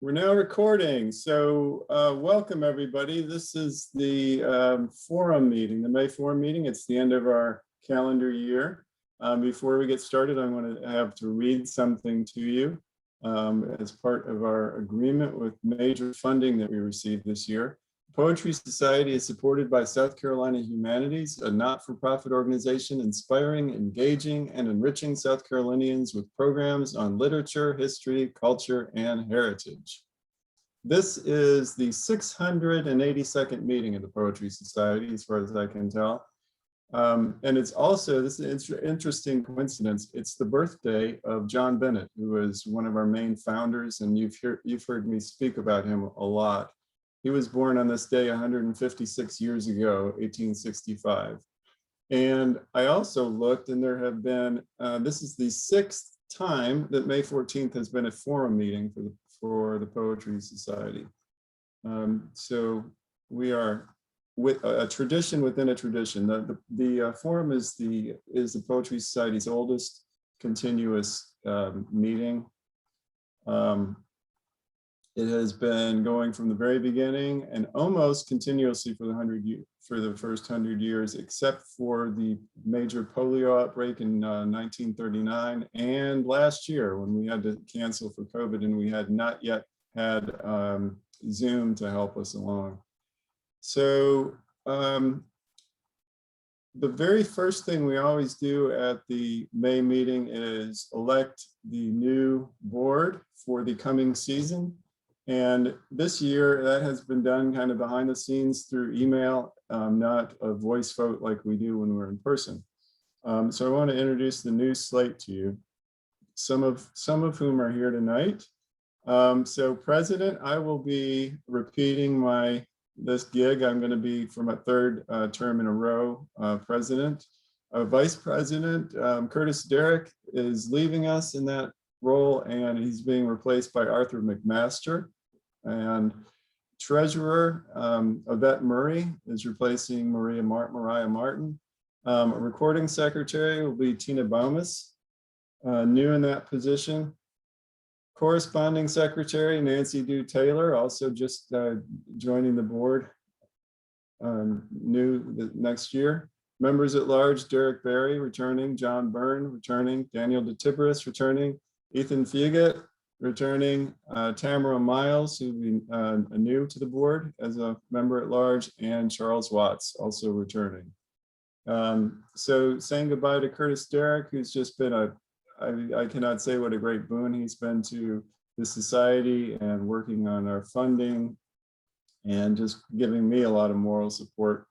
We're now recording, so welcome everybody. This is the forum meeting, the May forum meeting. It's the end of our calendar year. Before we get started, I want to have to read something to you as part of our agreement with major funding that we received this year. Poetry Society is supported by South Carolina Humanities, a not-for-profit organization inspiring, engaging, and enriching South Carolinians with programs on literature, history, culture, and heritage. This is the 682nd meeting of the Poetry Society, as far as I can tell. And it's also, this is an interesting coincidence, it's the birthday of John Bennett, who is one of our main founders, and you've heard me speak about him a lot. He was born on this day 156 years ago, 1865. And I also looked, and there have been, this is the 6th time that May 14th has been a forum meeting for the Poetry Society. So we are with a tradition within a tradition. The forum is the Poetry Society's oldest continuous meeting. It has been going from the very beginning and almost continuously for the first 100 years, except for the major polio outbreak in 1939 and last year when we had to cancel for COVID and we had not yet had Zoom to help us along. So the very first thing we always do at the May meeting is elect the new board for the coming season. And this year that has been done kind of behind the scenes through email, not a voice vote like we do when we're in person. So I want to introduce the new slate to you, some of whom are here tonight. So President, I will be repeating this gig. I'm going to be for my third term in a row president. Vice President Curtis Derrick is leaving us in that role, and he's being replaced by Arthur McMaster. And Treasurer Yvette Murray is replacing Mariah Martin. Recording Secretary will be Tina Baumus, new in that position. Corresponding Secretary Nancy Dew Taylor, also just joining the board, new next year. Members at large, Derek Berry returning, John Byrne returning, Daniel DeTiberis returning, Ethan Fugit returning, Tamara Miles, who will be new to the board as a member at large, and Charles Watts also returning. So saying goodbye to Curtis Derrick, who's just been I cannot say what a great boon he's been to the society and working on our funding and just giving me a lot of moral support.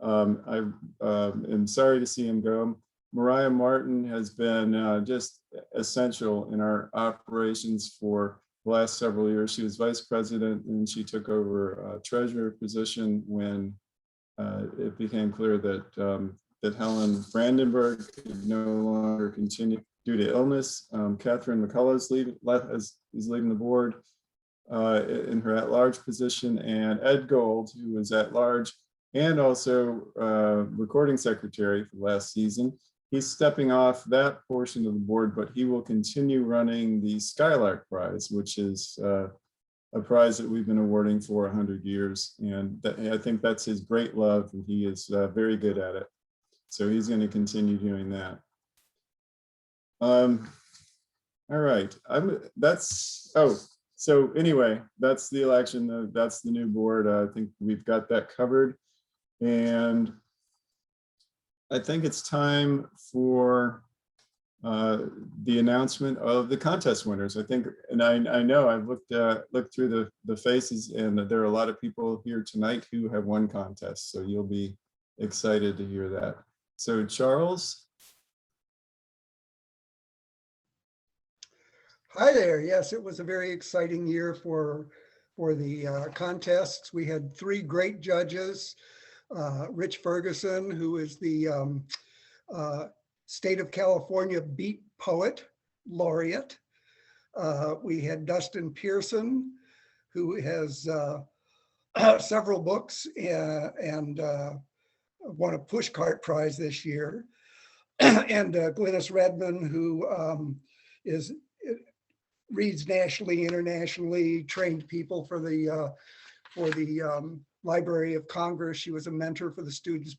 I am sorry to see him go. Mariah Martin has been just essential in our operations for the last several years. She was vice president and she took over a treasurer position when it became clear that Helen Brandenburg could no longer continue due to illness. Catherine McCullough is leaving the board in her at-large position, and Ed Gold, who is at-large and also recording secretary for last season. He's stepping off that portion of the board, but he will continue running the Skylark Prize, which is a prize that we've been awarding for 100 years. And I think that's his great love, and he is very good at it. So he's going to continue doing that. All right, so anyway, that's the election, that's the new board. I think we've got that covered. And I think it's time for the announcement of the contest winners. I think, and I know I've looked through the faces, and there are a lot of people here tonight who have won contests, so you'll be excited to hear that. So Charles. Hi there. Yes, it was a very exciting year for the contests. We had 3 great judges. Rich Ferguson, who is the State of California Beat Poet Laureate. We had Dustin Pearson, who has several books and won a Pushcart Prize this year. And Glynis Redman, who is reads nationally, internationally, trained people for the Library of Congress. She was a mentor for the students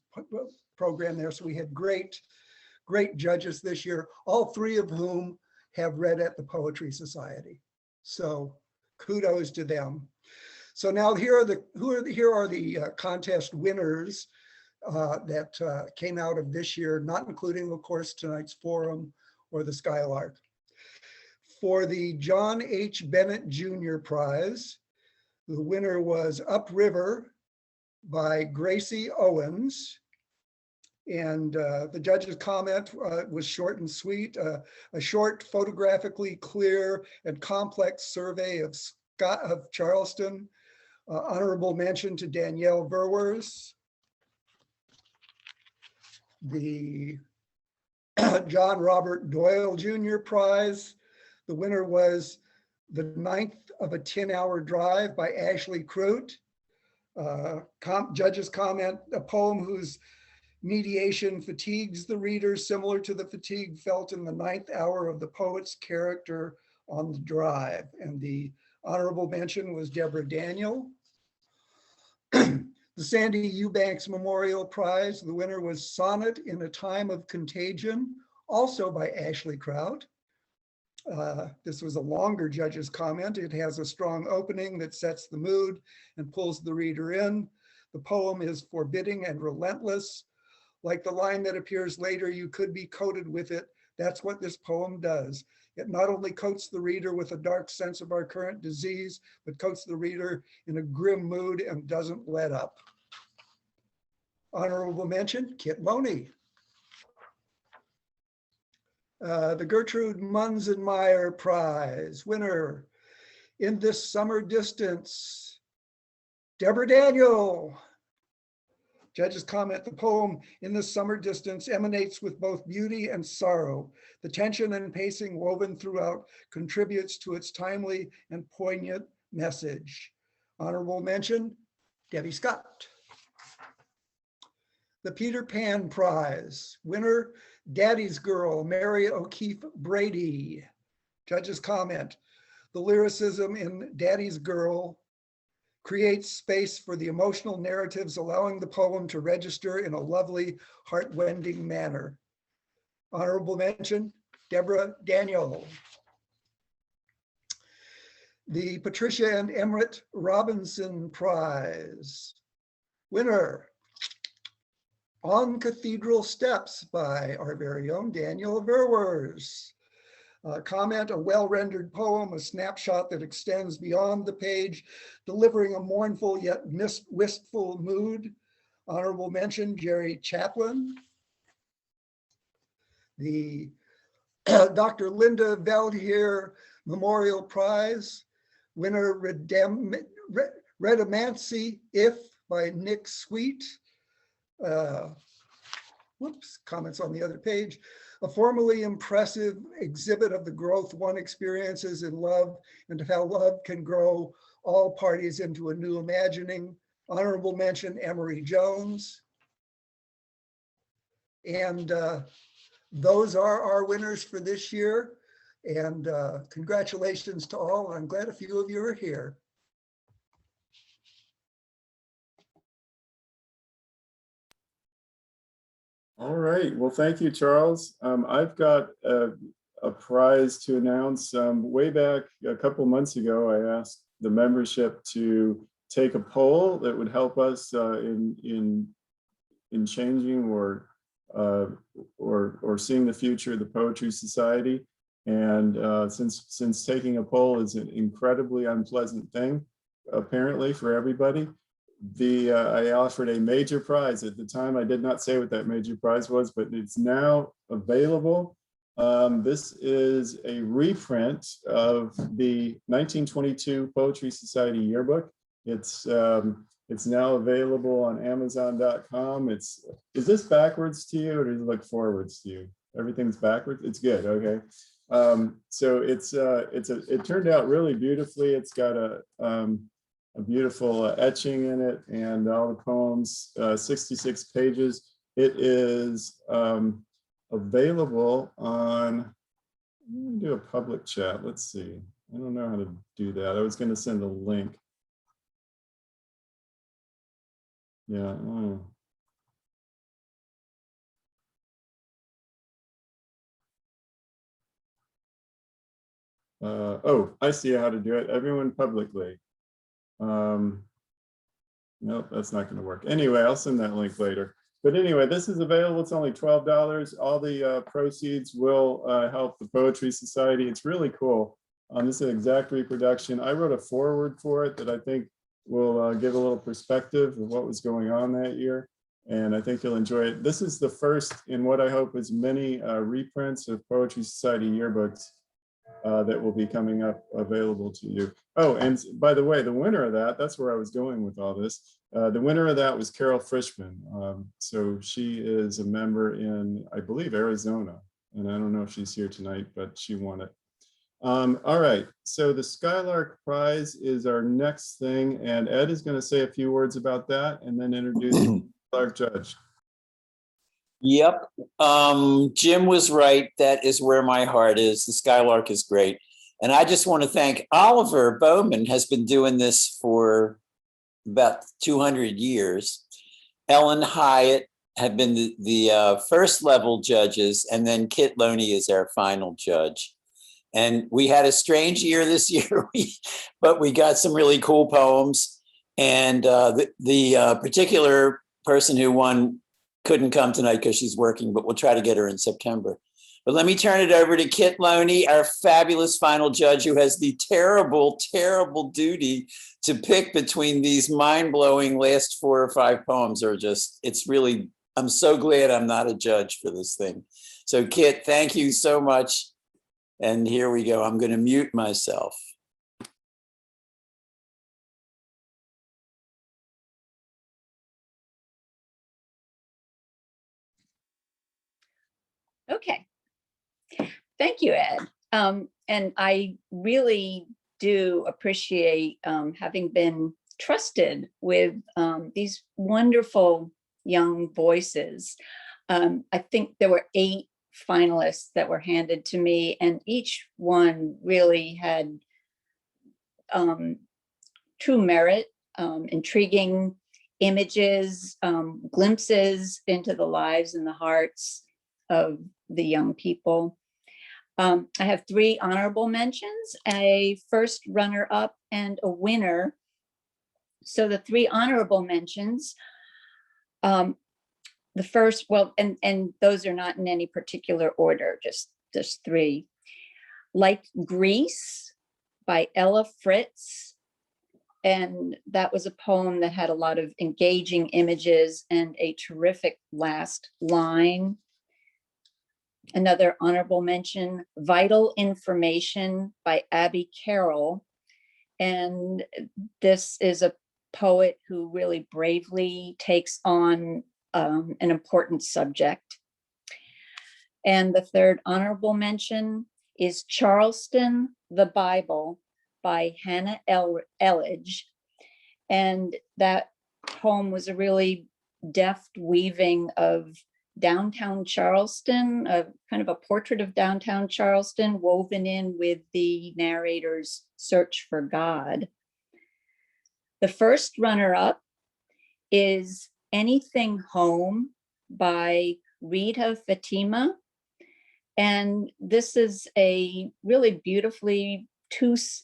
program there. So we had great judges this year, all three of whom have read at the Poetry Society. So kudos to them. So now here are the contest winners that came out of this year, not including, of course, tonight's forum or the Skylark. For the John H. Bennett Jr. Prize, the winner was Upriver by Gracie Owens. And the judge's comment was short and sweet, a short, photographically clear and complex survey of Charleston. Honorable mention to Danielle Verwers. The John Robert Doyle Jr. Prize, the winner was The Ninth of a 10-Hour Drive by Ashley Crute. Judge's comment, a poem whose mediation fatigues the reader, similar to the fatigue felt in the ninth hour of the poet's character on the drive. And the honorable mention was Deborah Daniel. The Sandy Eubanks Memorial Prize, the winner was Sonnet in a Time of Contagion, also by Ashley Kraut. This was a longer judge's comment. It has a strong opening that sets the mood and pulls the reader in. The poem is forbidding and relentless. Like the line that appears later, you could be coated with it. That's what this poem does. It not only coats the reader with a dark sense of our current disease, but coats the reader in a grim mood and doesn't let up. Honorable mention, Kit Loney. The Gertrude Munzenmeyer Prize, winner, In This Summer Distance, Deborah Daniel. Judge's comment, the poem In This Summer Distance emanates with both beauty and sorrow. The tension and pacing woven throughout contributes to its timely and poignant message. Honorable mention, Debbie Scott. The Peter Pan Prize, winner, Daddy's Girl, Mary O'Keefe Brady. Judge's comment, the lyricism in Daddy's Girl creates space for the emotional narratives, allowing the poem to register in a lovely, heartrending manner. Honorable mention, Deborah Daniel. The Patricia and Emmerich Robinson Prize, winner, On Cathedral Steps by our very own Daniel Verwers. Comment, a well-rendered poem, a snapshot that extends beyond the page, delivering a mournful yet wistful mood. Honorable mention, Jerry Chaplin. The Dr. Linda Veldheer Memorial Prize, winner, Redemancy If by Nick Sweet. Comments on the other page. A formally impressive exhibit of the growth one experiences in love and of how love can grow all parties into a new imagining. Honorable mention, Emery Jones. And those are our winners for this year. And congratulations to all. I'm glad a few of you are here. All right, well, thank you, Charles. I've got a prize to announce. Way back a couple months ago, I asked the membership to take a poll that would help us in changing or seeing the future of the Poetry Society. And since taking a poll is an incredibly unpleasant thing, apparently for everybody, I offered a major prize. At the time, I did not say what that major prize was, but it's now available. This is a reprint of the 1922 Poetry Society Yearbook. It's now available on Amazon.com. Is this backwards to you, or does it look forwards to you? Everything's backwards. It's good. Okay. So it turned out really beautifully. It's got a beautiful etching in it and all the poems, 66 pages. It is available on, I'm gonna do a public chat. Let's see. I don't know how to do that. I was going to send a link. Yeah. Oh, I see how to do it. Everyone publicly. Nope, that's not going to work. Anyway, I'll send that link later. But anyway, this is available. It's only $12. All the proceeds will help the Poetry Society. It's really cool. This is an exact reproduction. I wrote a foreword for it that I think will give a little perspective of what was going on that year. And I think you'll enjoy it. This is the first in what I hope is many reprints of Poetry Society yearbooks that will be coming up available to you. Oh, and by the way, the winner of that, that's where I was going with all this. The winner of that was Carol Frischman. So she is a member in, I believe, Arizona. And I don't know if she's here tonight, but she won it. All right, so the Skylark Prize is our next thing. And Ed is going to say a few words about that and then introduce the Skylark Judge. Yep. Jim was right. That is where my heart is. The Skylark is great. And I just want to thank Oliver Bowman, has been doing this for about 200 years. Ellen Hyatt have been the first level judges, and then Kit Loney is our final judge. And we had a strange year this year, but we got some really cool poems. And the particular person who won couldn't come tonight because she's working, but we'll try to get her in September. But let me turn it over to Kit Loney, our fabulous final judge, who has the terrible, terrible duty to pick between these mind-blowing last 4 or 5 poems. Are just, it's really, I'm so glad I'm not a judge for this thing. So Kit, thank you so much. And here we go. I'm going to mute myself. Okay. Thank you, Ed. And I really do appreciate having been trusted with these wonderful young voices. I think there were 8 finalists that were handed to me, and each one really had true merit, intriguing images, glimpses into the lives and the hearts of the young people. I have 3 honorable mentions, a first runner-up, and a winner. So the 3 honorable mentions, the first, well, and those are not in any particular order, just 3. Like Grease by Ella Fritz. And that was a poem that had a lot of engaging images and a terrific last line. Another honorable mention, Vital Information by Abby Carroll. And this is a poet who really bravely takes on an important subject. And the third honorable mention is Charleston, the Bible by Hannah Elledge. And that poem was a really deft weaving of downtown Charleston, a kind of a portrait of downtown Charleston woven in with the narrator's search for God. The first runner-up is Anything Home by Rita Fatima. And this is a really beautifully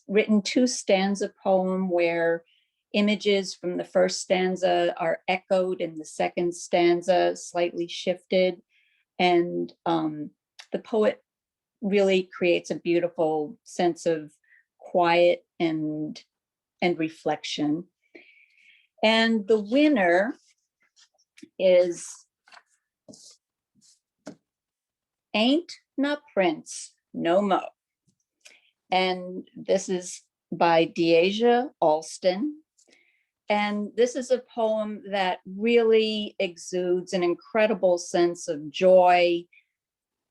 written 2-stanza poem where images from the first stanza are echoed in the second stanza, slightly shifted. And the poet really creates a beautiful sense of quiet and reflection. And the winner is Ain't Na Prince No Mo. And this is by Deasia Alston. And this is a poem that really exudes an incredible sense of joy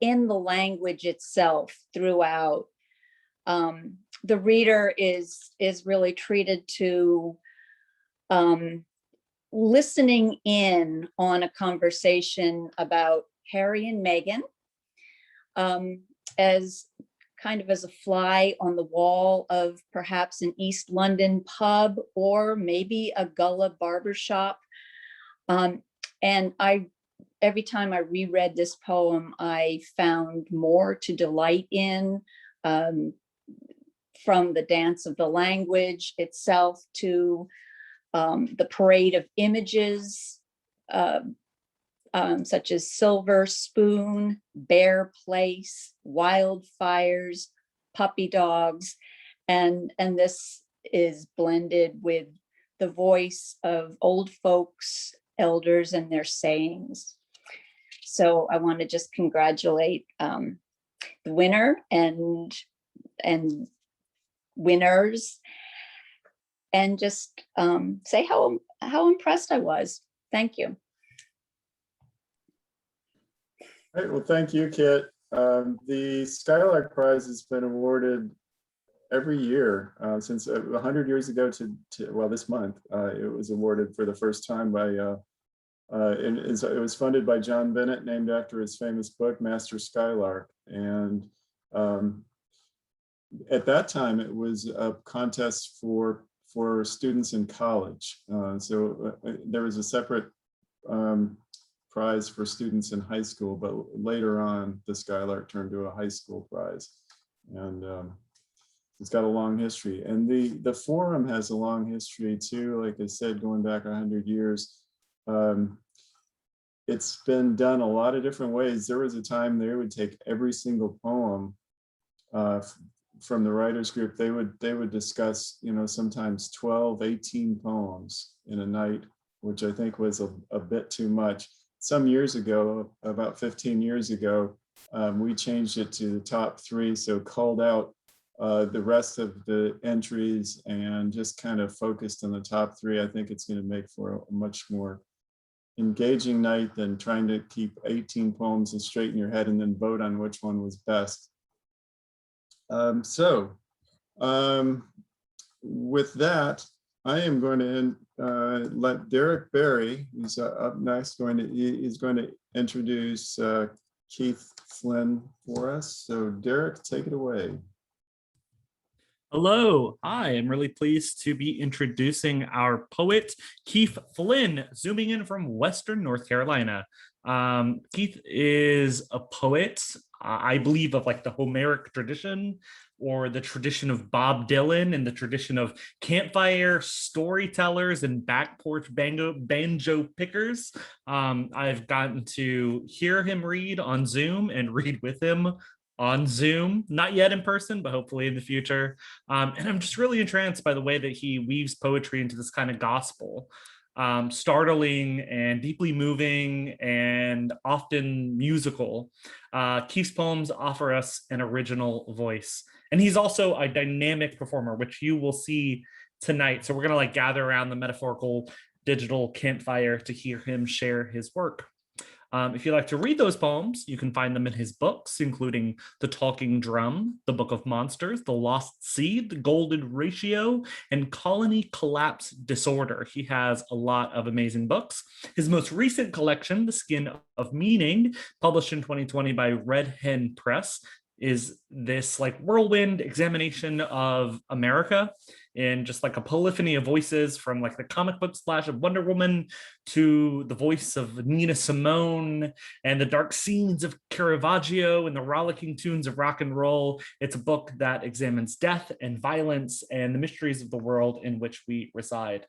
in the language itself throughout. The reader is really treated to listening in on a conversation about Harry and Meghan, as kind of as a fly on the wall of perhaps an East London pub or maybe a Gullah barbershop. And every time I reread this poem, I found more to delight in, from the dance of the language itself to the parade of images, such as Silver Spoon, Bear Place, wildfires, puppy dogs, and this is blended with the voice of old folks, elders, and their sayings. So I want to just congratulate the winner and winners, and just say how impressed I was. Thank you. All right, well, thank you, Kit. The Skylark Prize has been awarded every year since 100 years ago well, this month. It was awarded for the first time by, it was funded by John Bennett, named after his famous book, Master Skylark. And at that time, it was a contest for students in college. So there was a separate prize for students in high school, but later on, the Skylark turned to a high school prize. And it's got a long history. And the forum has a long history too, like I said, going back 100 years. It's been done a lot of different ways. There was a time they would take every single poem from the writers group. They would discuss, sometimes 12, 18 poems in a night, which I think was a bit too much. Some years ago, about 15 years ago, we changed it to the top 3. So called out the rest of the entries and just kind of focused on the top 3. I think it's going to make for a much more engaging night than trying to keep 18 poems straight in your head and then vote on which one was best. With that, I am going to let Derek Barry, who's up next, is going to introduce Keith Flynn for us. So Derek, take it away. Hello, I am really pleased to be introducing our poet, Keith Flynn, zooming in from Western North Carolina. Keith is a poet, I believe, of like the Homeric tradition, or the tradition of Bob Dylan, and the tradition of campfire storytellers and back porch banjo pickers. I've gotten to hear him read on Zoom and read with him on Zoom, not yet in person, but hopefully in the future. And I'm just really entranced by the way that he weaves poetry into this kind of gospel. Startling and deeply moving and often musical. Keith's poems offer us an original voice. And he's also a dynamic performer, which you will see tonight. So we're gonna like gather around the metaphorical digital campfire to hear him share his work. If you'd like to read those poems, you can find them in his books, including The Talking Drum, The Book of Monsters, The Lost Seed, The Golden Ratio, and Colony Collapse Disorder. He has a lot of amazing books. His most recent collection, The Skin of Meaning, published in 2020 by Red Hen Press, is this like whirlwind examination of America in just like a polyphony of voices, from like the comic book splash of Wonder Woman to the voice of Nina Simone and the dark scenes of Caravaggio and the rollicking tunes of rock and roll. It's a book that examines death and violence and the mysteries of the world in which we reside.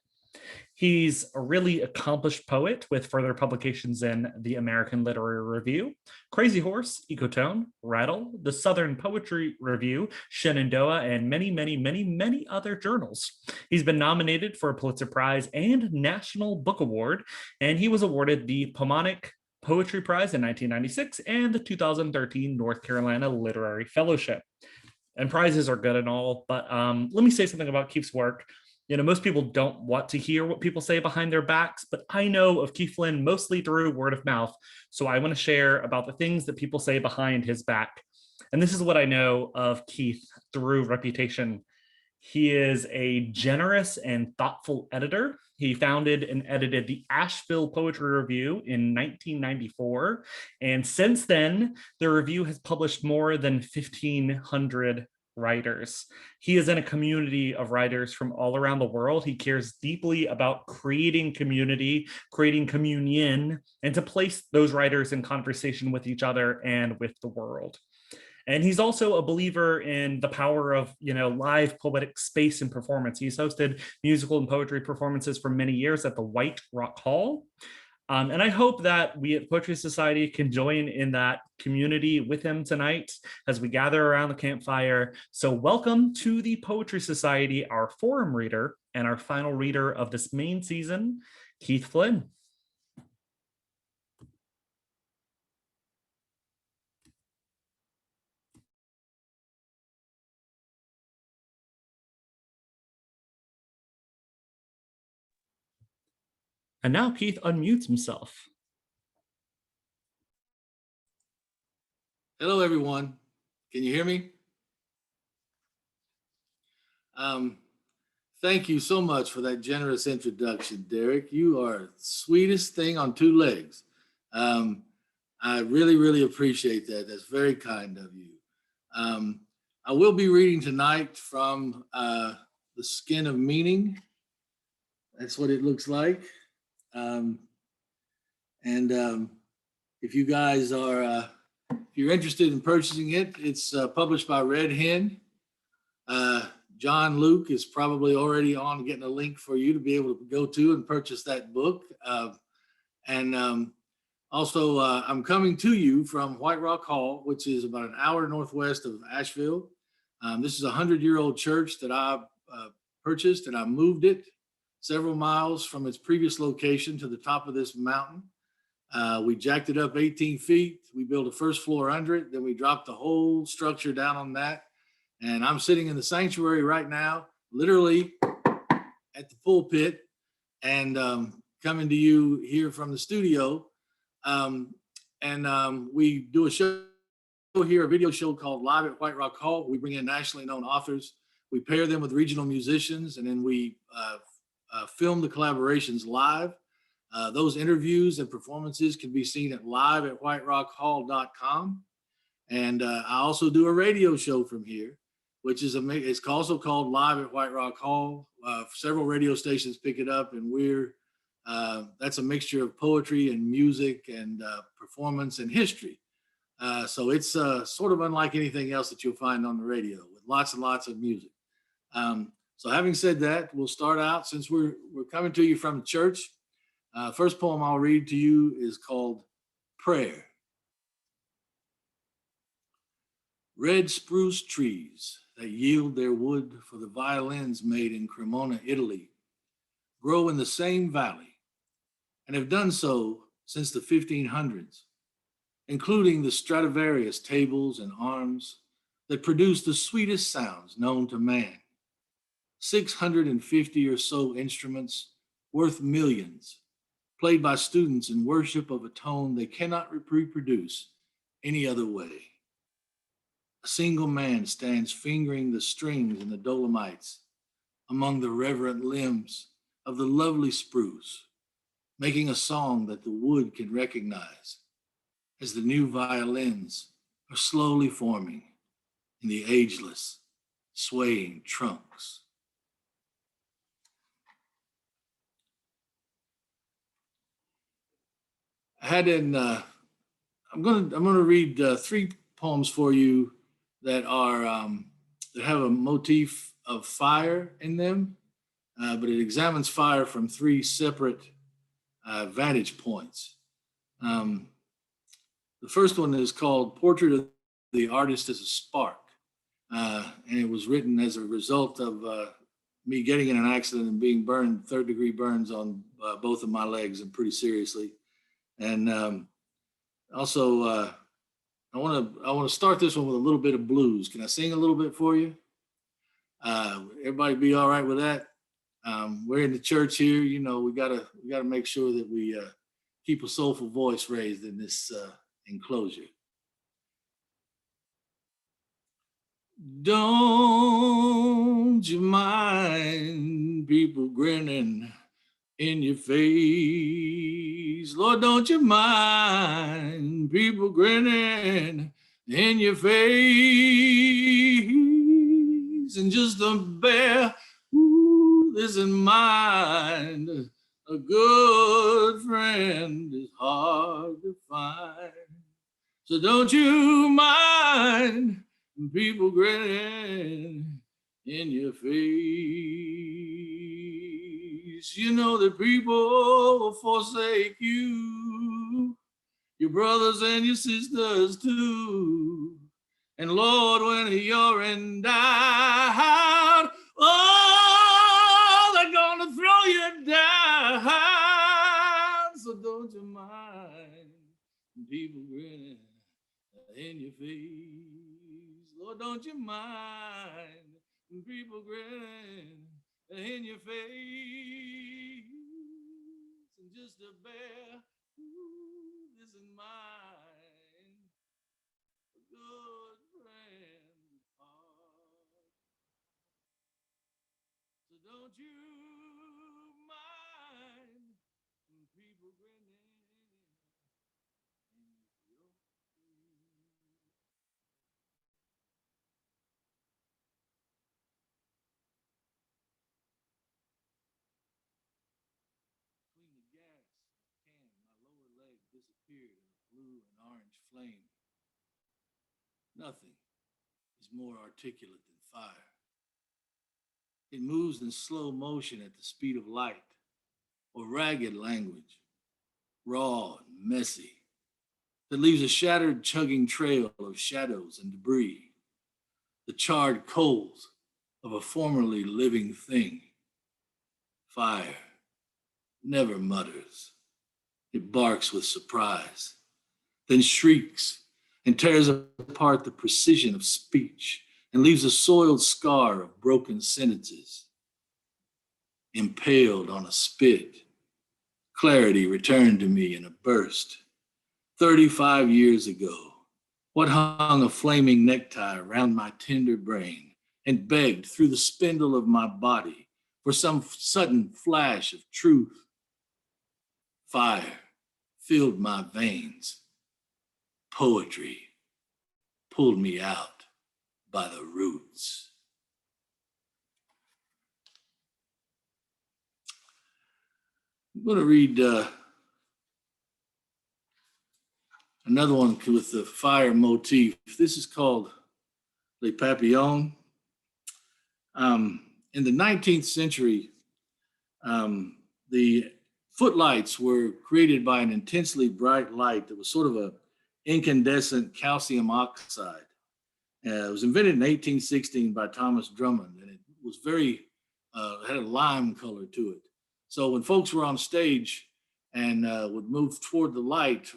He's a really accomplished poet with further publications in the American Literary Review, Crazy Horse, Ecotone, Rattle, the Southern Poetry Review, Shenandoah, and many, many, many, many other journals. He's been nominated for a Pulitzer Prize and National Book Award, and he was awarded the Pomonic Poetry Prize in 1996 and the 2013 North Carolina Literary Fellowship. And prizes are good and all, but let me say something about Keith's work. You know, most people don't want to hear what people say behind their backs, but I know of Keith Flynn mostly through word of mouth. So I want to share about the things that people say behind his back. And this is what I know of Keith through reputation. He is a generous and thoughtful editor. He founded and edited the Asheville Poetry Review in 1994. And since then, the review has published more than 1,500 writers. He is in a community of writers from all around the world. He cares deeply about creating community, creating communion, and to place those writers in conversation with each other and with the world. And he's also a believer in the power of, live poetic space and performance. He's hosted musical and poetry performances for many years at the White Rock Hall. And I hope that we at Poetry Society can join in that community with him tonight as we gather around the campfire. So welcome to the Poetry Society, our forum reader and our final reader of this main season, Keith Flynn. And now Keith unmutes himself. Hello, everyone. Can you hear me? Thank you so much for that generous introduction, Derek. You are the sweetest thing on two legs. I really, really appreciate that. That's very kind of you. I will be reading tonight from The Skin of Meaning. That's what it looks like. If you guys are, if you're interested in purchasing it, it's published by Red Hen. John Luke is probably already on getting a link for you to be able to go to and purchase that book. Also, I'm coming to you from White Rock Hall, which is about an hour northwest of Asheville. This is a 100-year-old church that I purchased, and I moved it several miles from its previous location to the top of this mountain. We jacked it up 18 feet. We built a first floor under it. Then we dropped the whole structure down on that. And I'm sitting in the sanctuary right now, literally at the pulpit, and coming to you here from the studio. We do a show here, a video show called Live at White Rock Hall. We bring in nationally known authors. We pair them with regional musicians, and then we film the collaborations live. Those interviews and performances can be seen at live@whiterockhall.com. And I also do a radio show from here, which is it's also called Live at White Rock Hall. Several radio stations pick it up, and that's a mixture of poetry and music and performance and history. So it's sort of unlike anything else that you'll find on the radio, with lots and lots of music. So having said that, we'll start out, since we're coming to you from the church. First poem I'll read to you is called Prayer. Red spruce trees that yield their wood for the violins made in Cremona, Italy, grow in the same valley and have done so since the 1500s, including the Stradivarius tables and arms that produce the sweetest sounds known to man. 650 or so instruments worth millions, played by students in worship of a tone they cannot reproduce any other way. A single man stands fingering the strings in the Dolomites among the reverent limbs of the lovely spruce, making a song that the wood can recognize as the new violins are slowly forming in the ageless, swaying trunks. I'm going to read three poems for you that are that have a motif of fire in them, but it examines fire from three separate vantage points. The first one is called Portrait of the Artist as a Spark, and it was written as a result of me getting in an accident and being burned, third-degree burns on both of my legs, and pretty seriously. And also, I want to start this one with a little bit of blues. Can I sing a little bit for you? Everybody be all right with that? We're in the church here. You know, we gotta make sure that we keep a soulful voice raised in this enclosure. Don't you mind people grinning in your face. Lord, don't you mind people grinning in your face, and just a bear, ooh, this in mind. A good friend is hard to find. So don't you mind people grinning in your face. You know that people will forsake you, your brothers and your sisters too. And Lord, when you're in doubt, oh, they're gonna throw you down. So don't you mind people grinning in your face. Lord, don't you mind people grinning in your face. And just a bear, ooh, this is mine. A good friend heart. So don't you mind people grinning in your face. Between the gas can, my lower leg disappeared in a blue and orange flame. Nothing is more articulate than fire. It moves in slow motion at the speed of light, or ragged language, raw and messy, that leaves a shattered, chugging trail of shadows and debris, the charred coals of a formerly living thing. Fire never mutters. It barks with surprise, then shrieks and tears apart the precision of speech and leaves a soiled scar of broken sentences. Impaled on a spit, clarity returned to me in a burst. 35 years ago, what hung a flaming necktie around my tender brain and begged through the spindle of my body for some sudden flash of truth. Fire filled my veins. Poetry pulled me out by the roots. I'm going to read another one with the fire motif. This is called Les Papillons. In the 19th century, the footlights were created by an intensely bright light that was sort of an incandescent calcium oxide. It was invented in 1816 by Thomas Drummond, and it was had a lime color to it. So when folks were on stage and would move toward the light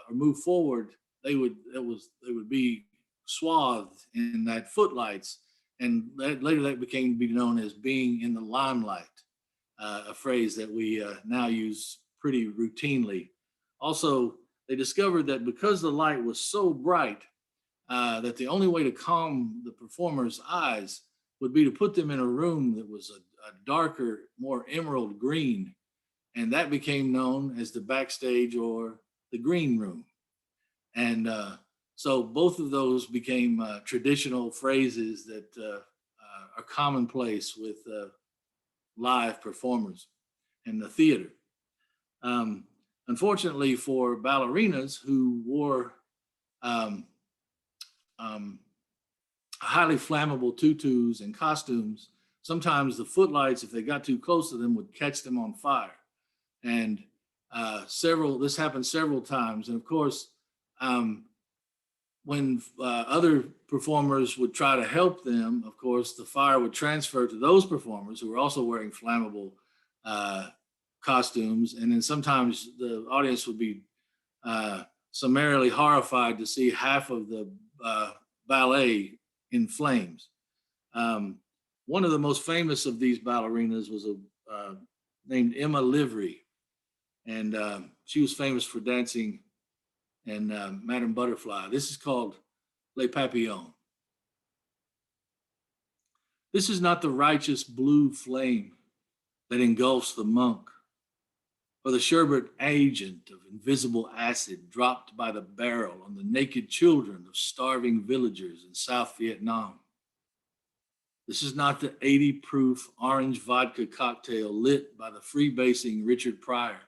or move forward, they would be swathed in that footlights, and later that became to be known as being in the limelight, a phrase that we now use pretty routinely. Also, they discovered that because the light was so bright, that the only way to calm the performer's eyes would be to put them in a room that was a darker, more emerald green. And that became known as the backstage or the green room. And so both of those became traditional phrases that are commonplace with live performers in the theater. Unfortunately for ballerinas who wore highly flammable tutus and costumes, sometimes the footlights, if they got too close to them, would catch them on fire. And this happened several times. And of course, when other performers would try to help them, of course, the fire would transfer to those performers who were also wearing flammable costumes. And then sometimes the audience would be summarily horrified to see half of the ballet in flames. One of the most famous of these ballerinas was named Emma Livery. And she was famous for dancing in Madame Butterfly. This is called Les Papillons. This is not the righteous blue flame that engulfs the monk or the sherbet agent of invisible acid dropped by the barrel on the naked children of starving villagers in South Vietnam. This is not the 80-proof orange vodka cocktail lit by the freebasing Richard Pryor,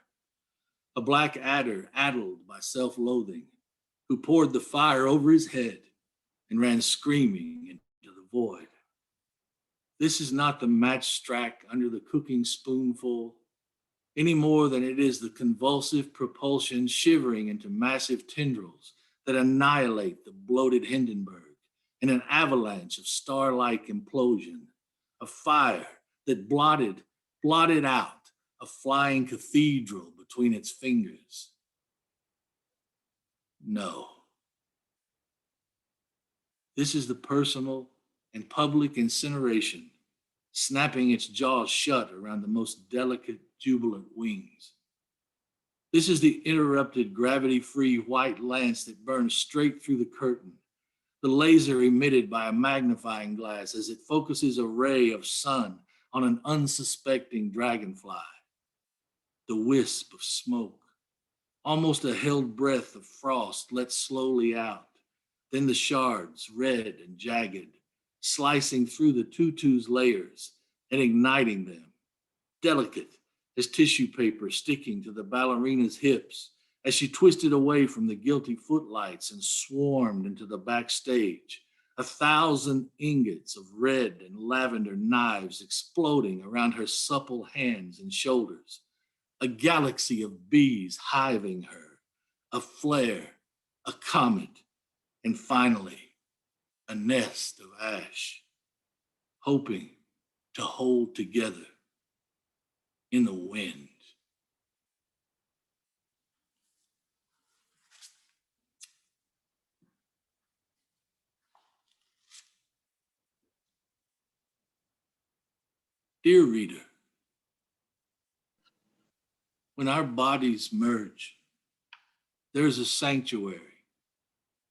a black adder addled by self-loathing, who poured the fire over his head and ran screaming into the void. This is not the match strack under the cooking spoonful, any more than it is the convulsive propulsion shivering into massive tendrils that annihilate the bloated Hindenburg in an avalanche of star-like implosion, a fire that blotted out a flying cathedral between its fingers. No. This is the personal and public incineration, snapping its jaws shut around the most delicate, jubilant wings. This is the interrupted, gravity-free white lance that burns straight through the curtain, the laser emitted by a magnifying glass as it focuses a ray of sun on an unsuspecting dragonfly. The wisp of smoke, almost a held breath of frost let slowly out, then the shards, red and jagged, slicing through the tutu's layers and igniting them, delicate as tissue paper sticking to the ballerina's hips as she twisted away from the guilty footlights and swarmed into the backstage, 1,000 ingots of red and lavender knives exploding around her supple hands and shoulders, a galaxy of bees hiving her, a flare, a comet, and finally, a nest of ash, hoping to hold together in the wind. Dear reader, when our bodies merge, there is a sanctuary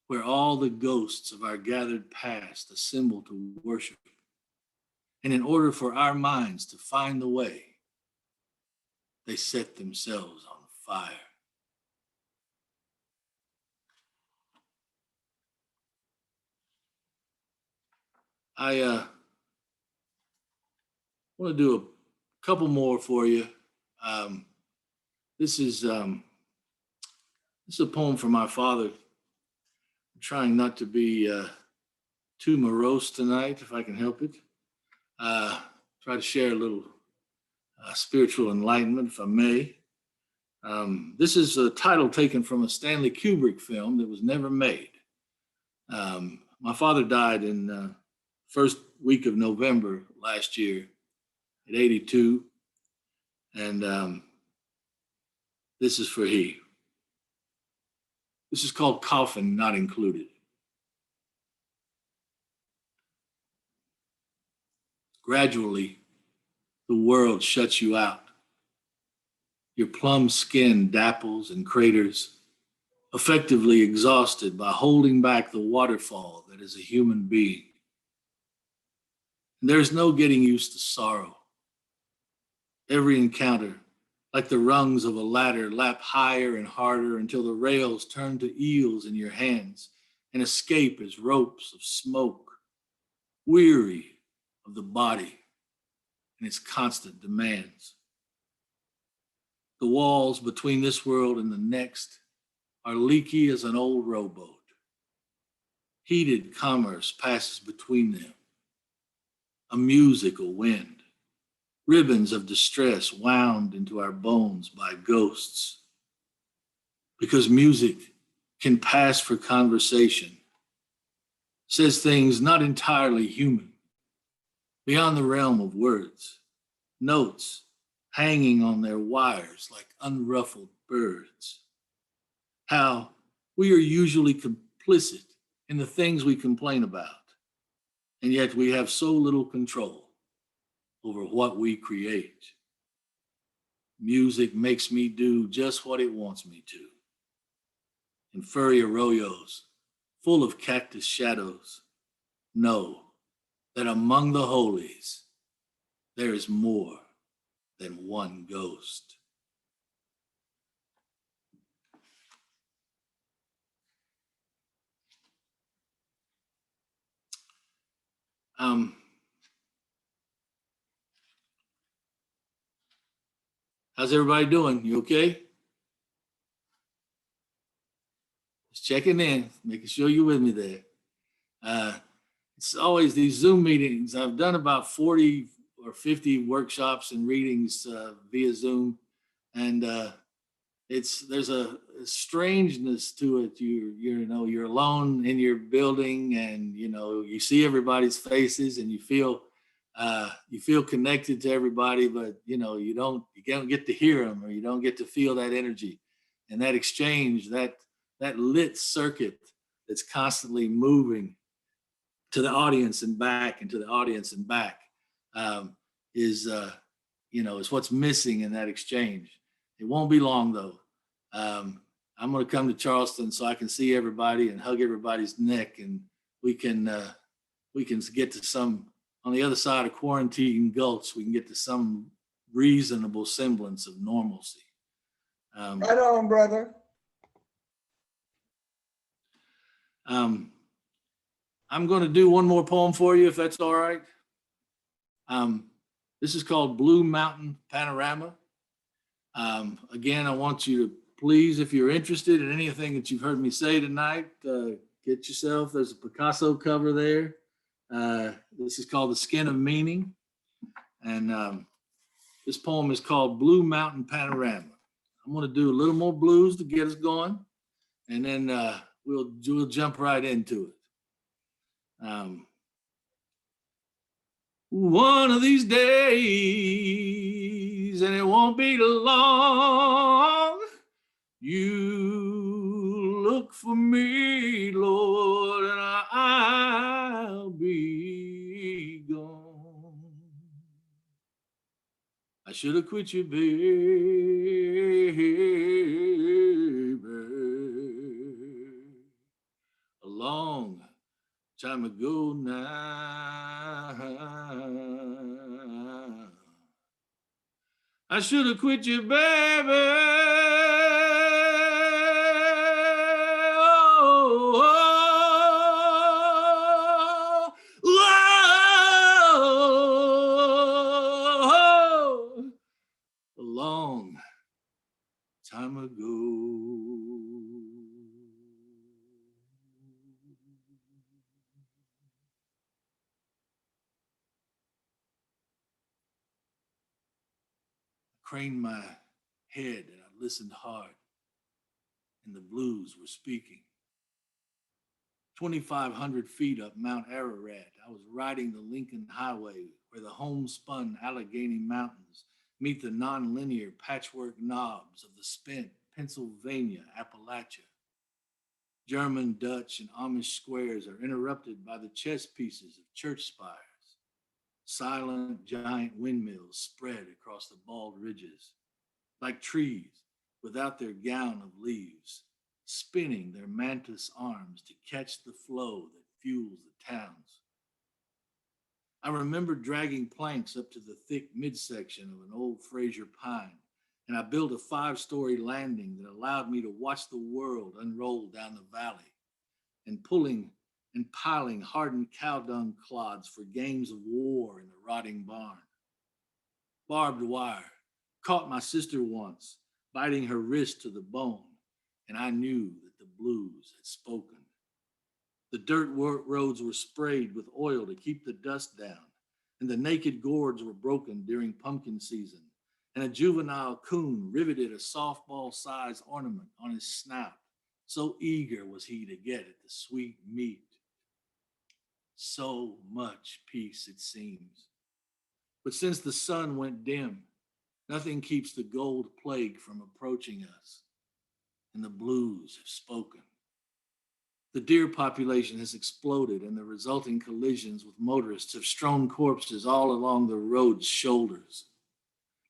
where all the ghosts of our gathered past assemble to worship. And in order for our minds to find the way, they set themselves on fire. I want to do a couple more for you. This is a poem from my father. I'm trying not to be too morose tonight, if I can help it. Try to share a little spiritual enlightenment, if I may. This is a title taken from a Stanley Kubrick film that was never made. My father died in first week of November last year at 82. And this is for he. This is called Coffin Not Included. Gradually, the world shuts you out. Your plum skin dapples and craters, effectively exhausted by holding back the waterfall that is a human being. And there's no getting used to sorrow. Every encounter, like the rungs of a ladder, lap higher and harder until the rails turn to eels in your hands and escape as ropes of smoke, weary of the body and its constant demands. The walls between this world and the next are leaky as an old rowboat. Heated commerce passes between them, a musical wind. Ribbons of distress wound into our bones by ghosts. Because music can pass for conversation, says things not entirely human, beyond the realm of words, notes hanging on their wires like unruffled birds. How we are usually complicit in the things we complain about, and yet we have so little control over what we create. Music makes me do just what it wants me to. And furry arroyos, full of cactus shadows, know that among the holies, there is more than one ghost. How's everybody doing? You okay? Just checking in, making sure you're with me there. It's always these Zoom meetings. I've done about 40 or 50 workshops and readings via Zoom, and there's a strangeness to it. You're alone in your building, and you see everybody's faces, and you feel connected to everybody, but you don't get to hear them, or you don't get to feel that energy and that exchange, that lit circuit that's constantly moving to the audience and back, and to the audience and back, is what's missing in that exchange. It won't be long though. I'm going to come to Charleston so I can see everybody and hug everybody's neck, and we can get to some, on the other side of quarantine gulch, we can get to some reasonable semblance of normalcy. Right on, brother. I'm going to do one more poem for you, if that's all right. This is called Blue Mountain Panorama. Again, I want you to please, if you're interested in anything that you've heard me say tonight, get yourself, there's a Picasso cover there. This is called The Skin of Meaning. And this poem is called Blue Mountain Panorama. I'm going to do a little more blues to get us going, and then we'll jump right into it. One of these days, and it won't be long, you look for me, Lord, and I'll be gone. I should have quit you, baby, a long time ago now. I should have quit you, baby. Oh, a long time ago. Craned my head and I listened hard, and the blues were speaking. 2,500 feet up Mount Ararat, I was riding the Lincoln Highway, where the homespun Allegheny Mountains meet the nonlinear patchwork knobs of the spent Pennsylvania Appalachia. German, Dutch, and Amish squares are interrupted by the chess pieces of church spires. Silent giant windmills spread across the bald ridges, like trees without their gown of leaves, spinning their mantis arms to catch the flow that fuels the towns. I remember dragging planks up to the thick midsection of an old Fraser pine, and I built a 5-story landing that allowed me to watch the world unroll down the valley, and pulling and piling hardened cow dung clods for games of war in the rotting barn. Barbed wire caught my sister once, biting her wrist to the bone, and I knew that the blues had spoken. The dirt roads were sprayed with oil to keep the dust down, and the naked gourds were broken during pumpkin season, and a juvenile coon riveted a softball-sized ornament on his snout. So eager was he to get at the sweet meat. So much peace, it seems. But since the sun went dim, nothing keeps the gold plague from approaching us, and the blues have spoken. The deer population has exploded, and the resulting collisions with motorists have strewn corpses all along the road's shoulders.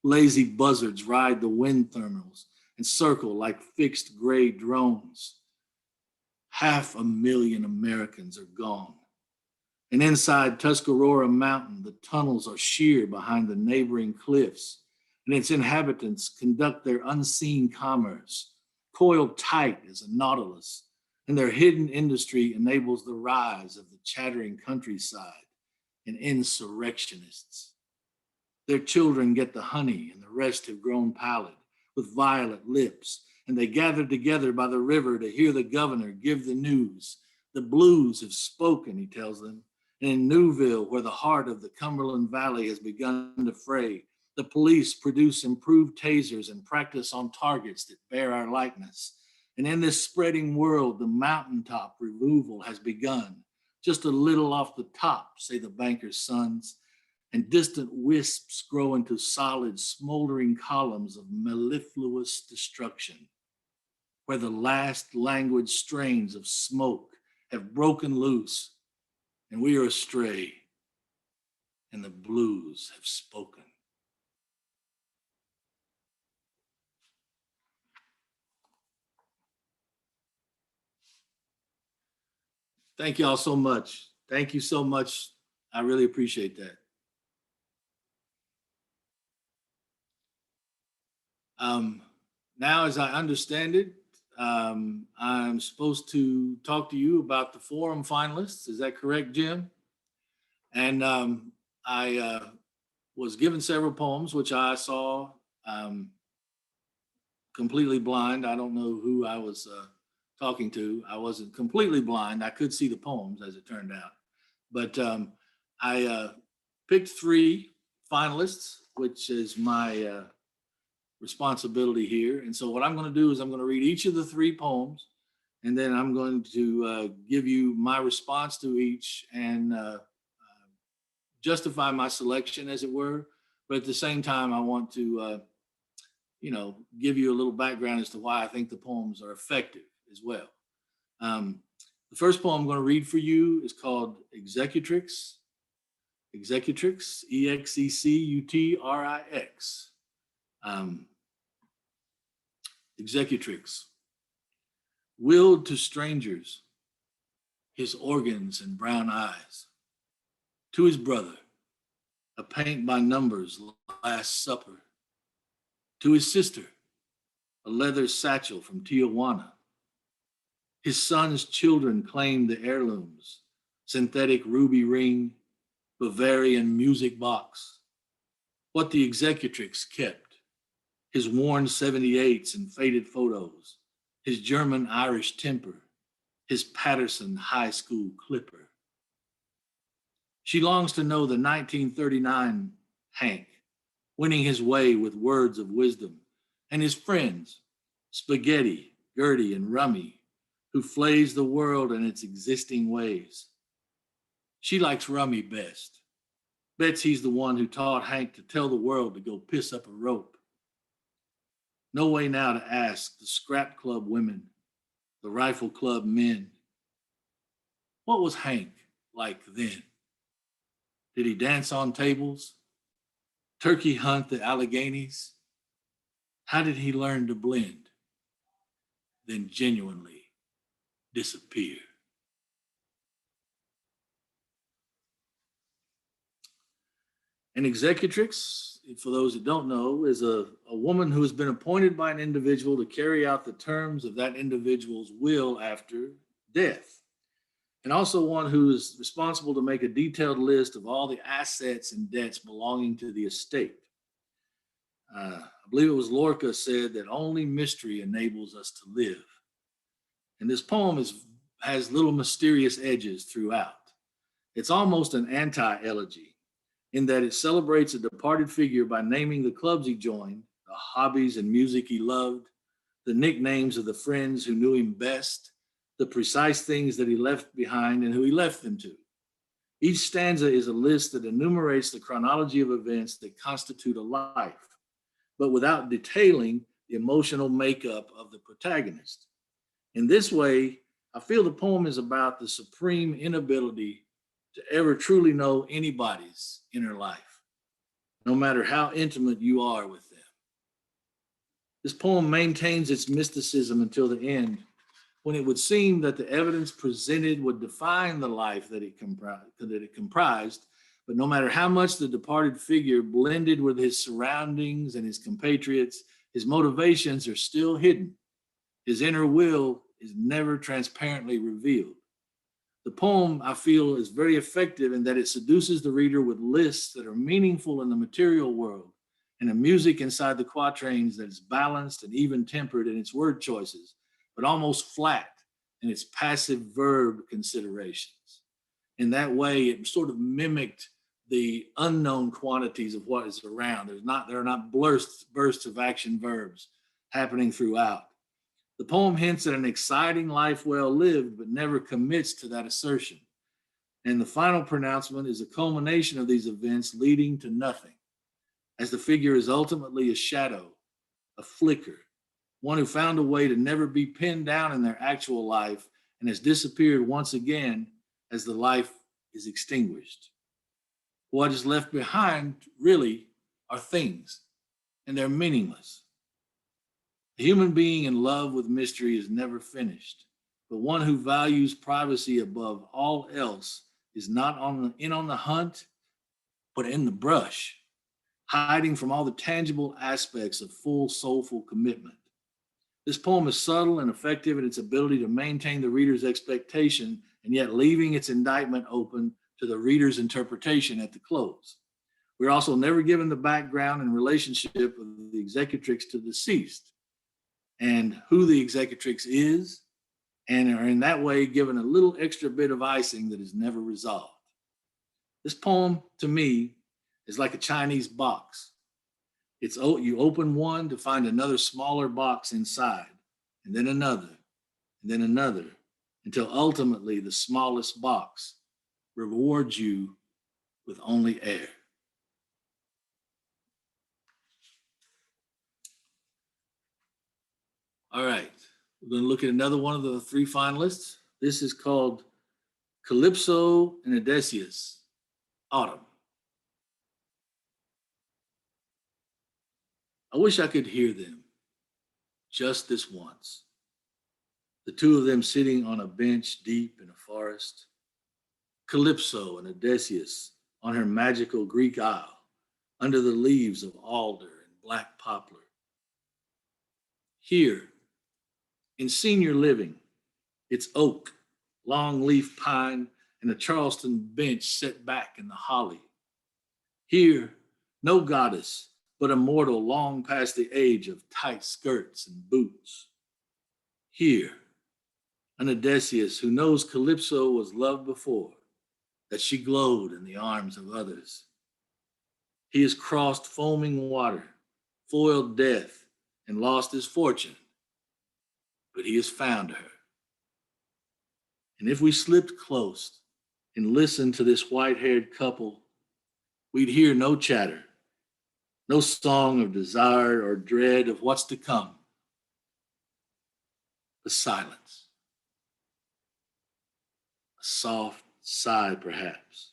Lazy buzzards ride the wind thermals and circle like fixed gray drones. 500,000 Americans are gone. And inside Tuscarora Mountain, the tunnels are sheer behind the neighboring cliffs, and its inhabitants conduct their unseen commerce, coiled tight as a nautilus, and their hidden industry enables the rise of the chattering countryside and insurrectionists. Their children get the honey, and the rest have grown pallid with violet lips, and they gather together by the river to hear the governor give the news. The blues have spoken, he tells them. And in Newville, where the heart of the Cumberland Valley has begun to fray, the police produce improved tasers and practice on targets that bear our likeness. And in this spreading world, the mountaintop removal has begun. Just a little off the top, say the banker's sons, and distant wisps grow into solid, smoldering columns of mellifluous destruction, where the last languid strains of smoke have broken loose, and we are astray, and the blues have spoken. Thank you all so much. Thank you so much. I really appreciate that. Now, as I understand it, I'm supposed to talk to you about the forum finalists. Is that correct, Jim? And I was given several poems, which I saw completely blind. I don't know who I was talking to. I wasn't completely blind. I could see the poems, as it turned out. But I picked 3 finalists, which is my responsibility here. And so what I'm going to do is I'm going to read each of the 3 poems, and then I'm going to give you my response to each and justify my selection, as it were. But at the same time, I want to, give you a little background as to why I think the poems are effective as well. The first poem I'm going to read for you is called Executrix. Executrix, Executrix. Executrix. Willed to strangers, his organs and brown eyes. To his brother, a paint by numbers last supper. To his sister, a leather satchel from Tijuana. His son's children claimed the heirlooms, synthetic ruby ring, Bavarian music box. What the executrix kept, his worn 78s and faded photos, his German-Irish temper, his Patterson high school clipper. She longs to know the 1939 Hank, winning his way with words of wisdom, and his friends, Spaghetti, Gertie, and Rummy, who flays the world in its existing ways. She likes Rummy best. Bets he's the one who taught Hank to tell the world to go piss up a rope. No way now to ask the scrap club women, the rifle club men, what was Hank like then? Did he dance on tables? Turkey hunt the Alleghenies? How did he learn to blend? Then genuinely disappear? An executrix, for those that don't know, is a woman who has been appointed by an individual to carry out the terms of that individual's will after death, and also one who is responsible to make a detailed list of all the assets and debts belonging to the estate. I believe it was Lorca said that only mystery enables us to live. And this poem has little mysterious edges throughout. It's almost an anti-elegy, in that it celebrates a departed figure by naming the clubs he joined, the hobbies and music he loved, the nicknames of the friends who knew him best, the precise things that he left behind and who he left them to. Each stanza is a list that enumerates the chronology of events that constitute a life, but without detailing the emotional makeup of the protagonist. In this way, I feel the poem is about the supreme inability to ever truly know anybody's inner life, no matter how intimate you are with them. This poem maintains its mysticism until the end, when it would seem that the evidence presented would define the life that it comprised, but no matter how much the departed figure blended with his surroundings and his compatriots, his motivations are still hidden. His inner will is never transparently revealed. The poem, I feel, is very effective in that it seduces the reader with lists that are meaningful in the material world and a music inside the quatrains that is balanced and even tempered in its word choices, but almost flat in its passive verb considerations. In that way, it sort of mimicked the unknown quantities of what is around. There are not bursts of action verbs happening throughout. The poem hints at an exciting life well lived, but never commits to that assertion. And the final pronouncement is a culmination of these events leading to nothing, as the figure is ultimately a shadow, a flicker, one who found a way to never be pinned down in their actual life and has disappeared once again as the life is extinguished. What is left behind really are things, and they're meaningless. A human being in love with mystery is never finished, but one who values privacy above all else is not on the hunt, but in the brush, hiding from all the tangible aspects of full soulful commitment. This poem is subtle and effective in its ability to maintain the reader's expectation and yet leaving its indictment open to the reader's interpretation at the close. We're also never given the background and relationship of the executrix to the deceased and who the executrix is, and are in that way given a little extra bit of icing that is never resolved. This poem, to me, is like a Chinese box. You open one to find another smaller box inside, and then another, until ultimately the smallest box rewards you with only air. All right, we're going to look at another one of the three finalists. This is called Calypso and Odysseus, Autumn. I wish I could hear them just this once. The two of them sitting on a bench deep in a forest. Calypso and Odysseus on her magical Greek isle, under the leaves of alder and black poplar. Here, in senior living, it's oak, long leaf pine, and a Charleston bench set back in the holly. Here, no goddess, but a mortal long past the age of tight skirts and boots. Here, an Odysseus who knows Calypso was loved before, that she glowed in the arms of others. He has crossed foaming water, foiled death, and lost his fortune, but he has found her. And if we slipped close and listened to this white-haired couple, we'd hear no chatter, no song of desire or dread of what's to come, but silence. A soft sigh, perhaps,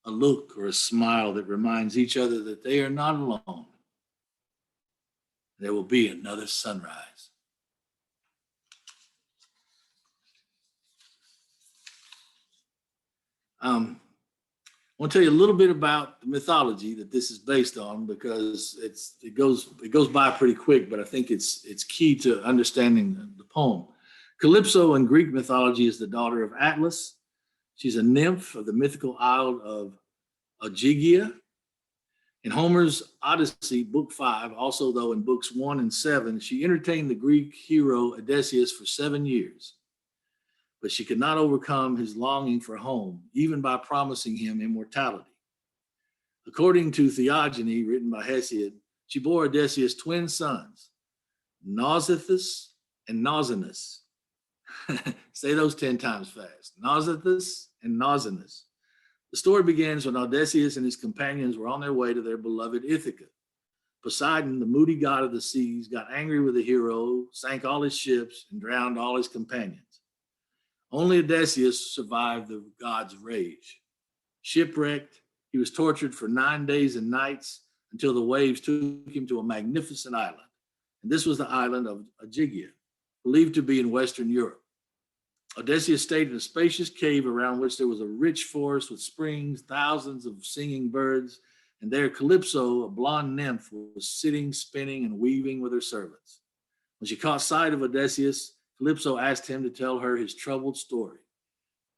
a look or a smile that reminds each other that they are not alone. There will be another sunrise. I want to tell you a little bit about the mythology that this is based on, because it goes by pretty quick, but I think it's key to understanding the poem. Calypso in Greek mythology is the daughter of Atlas. She's a nymph of the mythical isle of Ogygia. In Homer's Odyssey, Book 5, also though in Books 1 and 7, she entertained the Greek hero Odysseus for 7 years. But she could not overcome his longing for home, even by promising him immortality. According to Theogony, written by Hesiod, she bore Odysseus twin sons, Nausithous and Nausinous. Say those 10 times fast. Nausithous and Nausinous. The story begins when Odysseus and his companions were on their way to their beloved Ithaca. Poseidon, the moody god of the seas, got angry with the hero, sank all his ships, and drowned all his companions. Only Odysseus survived the god's rage. Shipwrecked, he was tortured for 9 days and nights until the waves took him to a magnificent island. And this was the island of Ogygia, believed to be in Western Europe. Odysseus stayed in a spacious cave around which there was a rich forest with springs, thousands of singing birds, and there Calypso, a blonde nymph, was sitting, spinning, and weaving with her servants. When she caught sight of Odysseus, Calypso asked him to tell her his troubled story.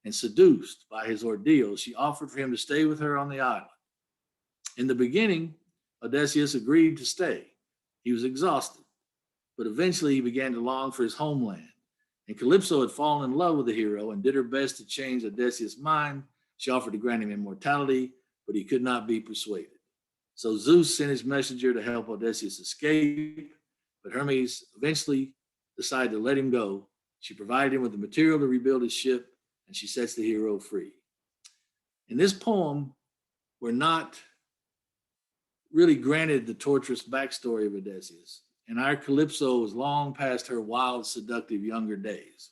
and seduced by his ordeal, she offered for him to stay with her on the island. In the beginning, Odysseus agreed to stay. He was exhausted, but eventually he began to long for his homeland. And Calypso had fallen in love with the hero and did her best to change Odysseus' mind. She offered to grant him immortality, but he could not be persuaded. So Zeus sent his messenger to help Odysseus escape, but Hermes eventually decided to let him go. She provided him with the material to rebuild his ship, and she sets the hero free. In this poem, we're not really granted the torturous backstory of Odysseus, and our Calypso was long past her wild, seductive younger days.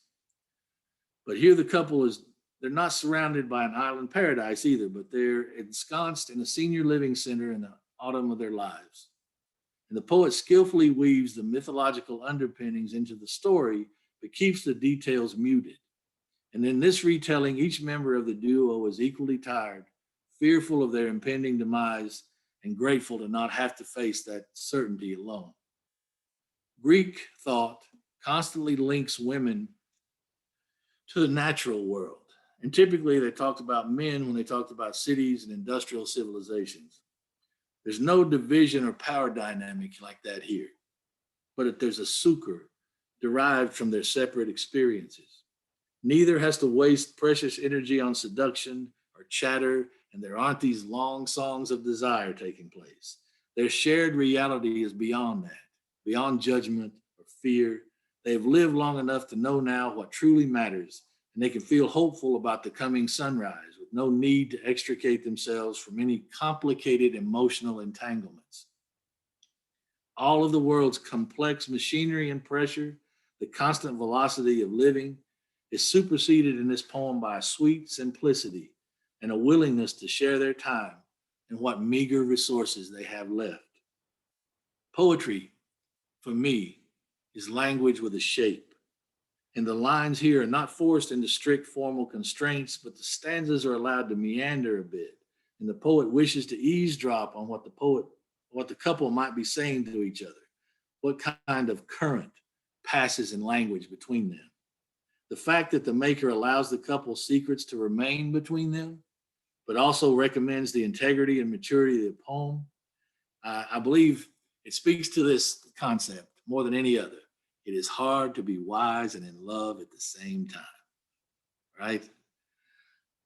But here the couple they're not surrounded by an island paradise either, but they're ensconced in a senior living center in the autumn of their lives. And the poet skillfully weaves the mythological underpinnings into the story, but keeps the details muted. And in this retelling, each member of the duo is equally tired, fearful of their impending demise, and grateful to not have to face that certainty alone. Greek thought constantly links women to the natural world. And typically they talked about men when they talked about cities and industrial civilizations. There's no division or power dynamic like that here, but there's a succor derived from their separate experiences. Neither has to waste precious energy on seduction or chatter, and there aren't these long songs of desire taking place. Their shared reality is beyond that, beyond judgment or fear. They've lived long enough to know now what truly matters, and they can feel hopeful about the coming sunrise with no need to extricate themselves from any complicated emotional entanglements. All of the world's complex machinery and pressure, the constant velocity of living, is superseded in this poem by a sweet simplicity and a willingness to share their time and what meager resources they have left. Poetry, for me, is language with a shape. And the lines here are not forced into strict formal constraints, but the stanzas are allowed to meander a bit. And the poet wishes to eavesdrop on what the couple might be saying to each other, what kind of current passes in language between them. The fact that the maker allows the couple's secrets to remain between them, but also recommends the integrity and maturity of the poem, I believe it speaks to this concept more than any other. It is hard to be wise and in love at the same time, right?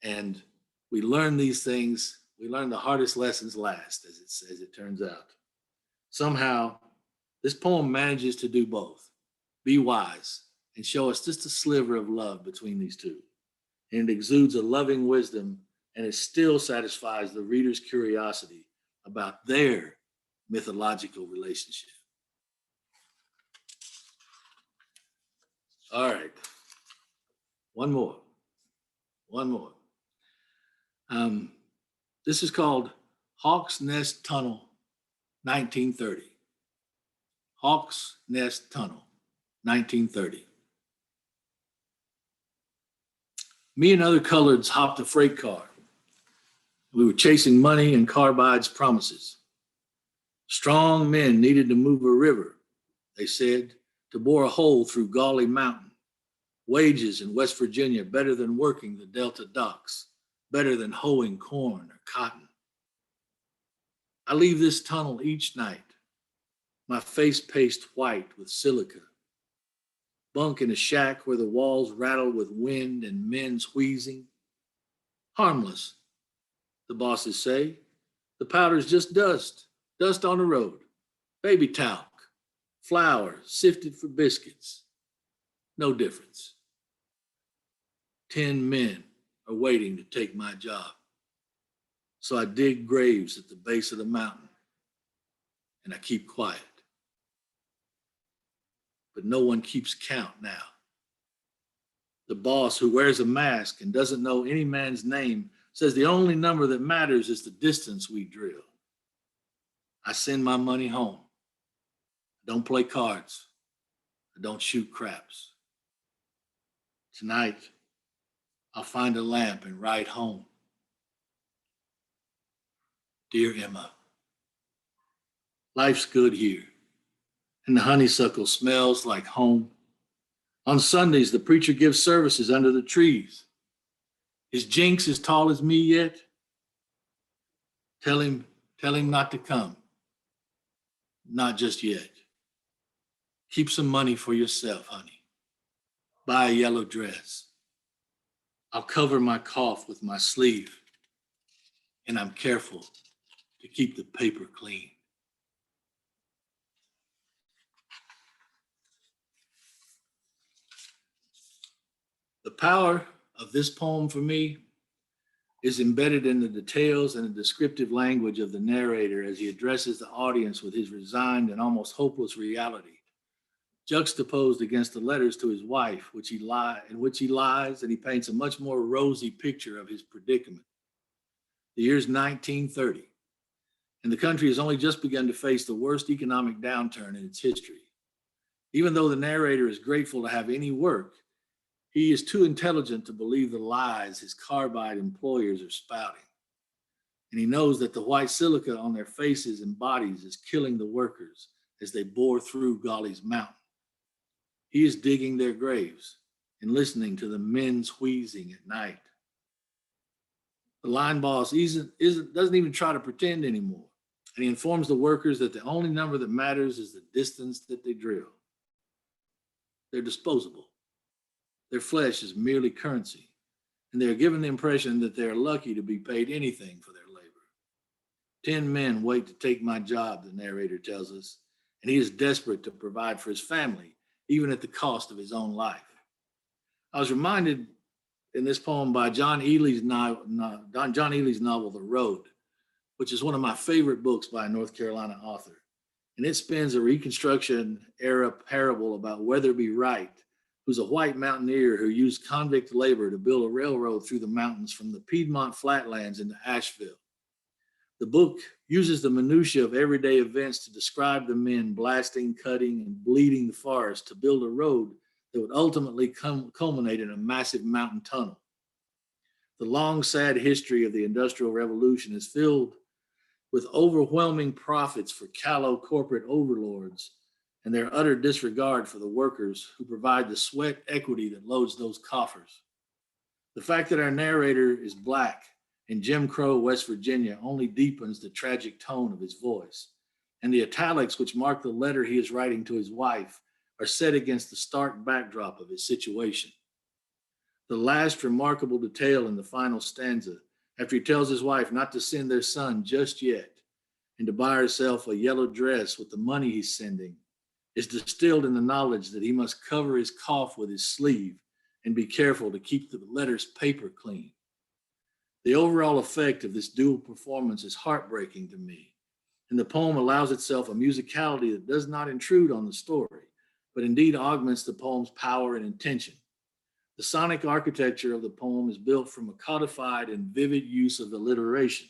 And we learn these things, we learn the hardest lessons last, as it turns out. Somehow, this poem manages to do both, be wise and show us just a sliver of love between these two. And it exudes a loving wisdom, and it still satisfies the reader's curiosity about their mythological relationship. All right, one more. This is called Hawk's Nest Tunnel, 1930. Hawk's Nest Tunnel, 1930. Me and other coloreds hopped a freight car. We were chasing money and Carbide's promises. Strong men needed to move a river, they said, to bore a hole through Gauley Mountain. Wages in West Virginia better than working the Delta docks, better than hoeing corn or cotton. I leave this tunnel each night, my face pasted white with silica. Bunk in a shack where the walls rattle with wind and men's wheezing. Harmless, the bosses say. The powder's just dust on the road, baby talc, flour sifted for biscuits. No difference. 10 men are waiting to take my job. So I dig graves at the base of the mountain and I keep quiet. But no one keeps count now. The boss, who wears a mask and doesn't know any man's name, says the only number that matters is the distance we drill. I send my money home. I don't play cards. I don't shoot craps. Tonight, I'll find a lamp and ride home. Dear Emma, life's good here, and the honeysuckle smells like home. On Sundays, the preacher gives services under the trees. Is Jinx as tall as me yet? Tell him not to come. Not just yet. Keep some money for yourself, honey. Buy a yellow dress. I'll cover my cough with my sleeve, and I'm careful to keep the paper clean. The power of this poem for me is embedded in the details and the descriptive language of the narrator as he addresses the audience with his resigned and almost hopeless reality, juxtaposed against the letters to his wife, in which he lies, and he paints a much more rosy picture of his predicament. The year's 1930, and the country has only just begun to face the worst economic downturn in its history. Even though the narrator is grateful to have any work, he is too intelligent to believe the lies his carbide employers are spouting. And he knows that the white silica on their faces and bodies is killing the workers as they bore through Golly's mountain. He is digging their graves and listening to the men's wheezing at night. The line boss doesn't even try to pretend anymore. And he informs the workers that the only number that matters is the distance that they drill. They're disposable. Their flesh is merely currency, and they are given the impression that they are lucky to be paid anything for their labor. 10 men wait to take my job, the narrator tells us, and he is desperate to provide for his family, even at the cost of his own life. I was reminded in this poem by John Ely's novel, The Road, which is one of my favorite books by a North Carolina author. And it spins a Reconstruction era parable about Weatherby Wright, who's a white mountaineer who used convict labor to build a railroad through the mountains from the Piedmont flatlands into Asheville. The book uses the minutiae of everyday events to describe the men blasting, cutting, and bleeding the forest to build a road that would ultimately culminate in a massive mountain tunnel. The long, sad history of the Industrial Revolution is filled with overwhelming profits for callow corporate overlords and their utter disregard for the workers who provide the sweat equity that loads those coffers. The fact that our narrator is Black in Jim Crow, West Virginia, only deepens the tragic tone of his voice. And the italics which mark the letter he is writing to his wife are set against the stark backdrop of his situation. The last remarkable detail in the final stanza, after he tells his wife not to send their son just yet and to buy herself a yellow dress with the money he's sending, is distilled in the knowledge that he must cover his cough with his sleeve and be careful to keep the letter's paper clean. The overall effect of this dual performance is heartbreaking to me, and the poem allows itself a musicality that does not intrude on the story, but indeed augments the poem's power and intention. The sonic architecture of the poem is built from a codified and vivid use of alliteration.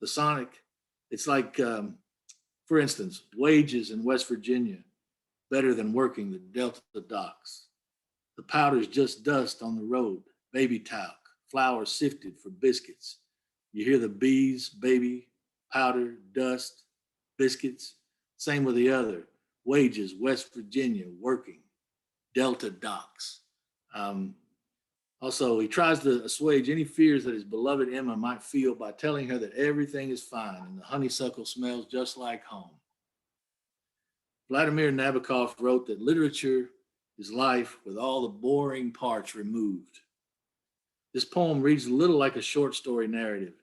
The sonic, it's like, for instance, wages in West Virginia, better than working the Delta docks. The powder's just dust on the road, baby talc, flour sifted for biscuits. You hear the bees, baby, powder, dust, biscuits. Same with the other, wages, West Virginia, working, Delta docks. Also, he tries to assuage any fears that his beloved Emma might feel by telling her that everything is fine and the honeysuckle smells just like home. Vladimir Nabokov wrote that literature is life with all the boring parts removed. This poem reads a little like a short story narrative,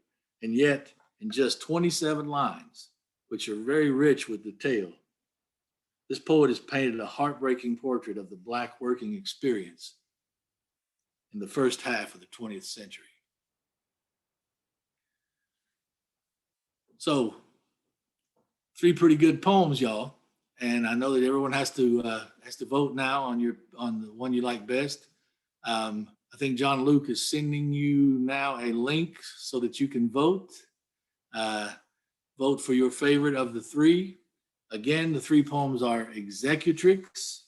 and yet in just 27 lines, which are very rich with detail, this poet has painted a heartbreaking portrait of the Black working experience in the first half of the 20th century. So, 3 pretty good poems, y'all. And I know that everyone has to vote now on the one you like best. I think John Luke is sending you now a link so that you can vote. Vote for your favorite of the 3. Again, the 3 poems are Executrix,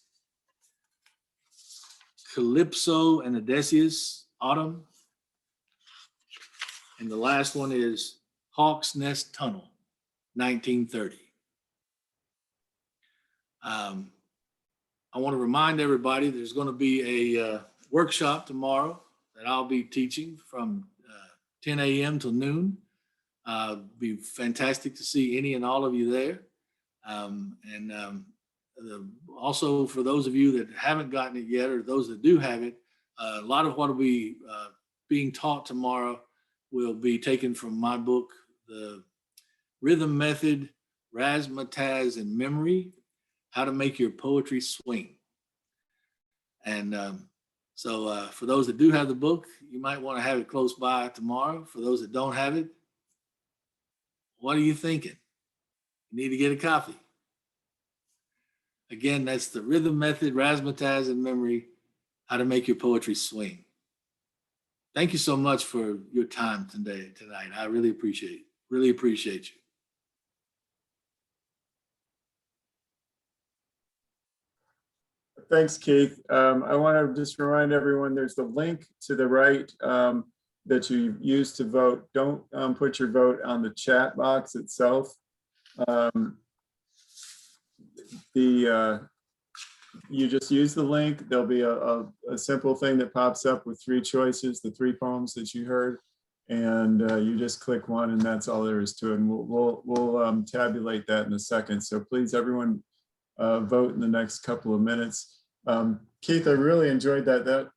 Calypso and Odysseus, Autumn. And the last one is Hawk's Nest Tunnel, 1930. I want to remind everybody there's going to be a workshop tomorrow that I'll be teaching from 10 a.m. till noon. Be fantastic to see any and all of you there. Also, for those of you that haven't gotten it yet, or those that do have it, a lot of what will be being taught tomorrow will be taken from my book, The Rhythm Method, Razzmatazz, and Memory, How to Make Your Poetry Swing. And so for those that do have the book, you might want to have it close by tomorrow. For those that don't have it, what are you thinking? You need to get a copy. Again, that's The Rhythm Method, Razzmatazz, and Memory, How to Make Your Poetry Swing. Thank you so much for your time tonight. I really appreciate you. Thanks, Keith. I want to just remind everyone, there's the link to the right that you use to vote. Don't put your vote on the chat box itself. You just use the link. There'll be a simple thing that pops up with 3 choices, the 3 poems that you heard, and you just click one, and that's all there is to it. And we'll tabulate that in a second. So please, everyone, vote in the next couple of minutes. Keith, I really enjoyed that. That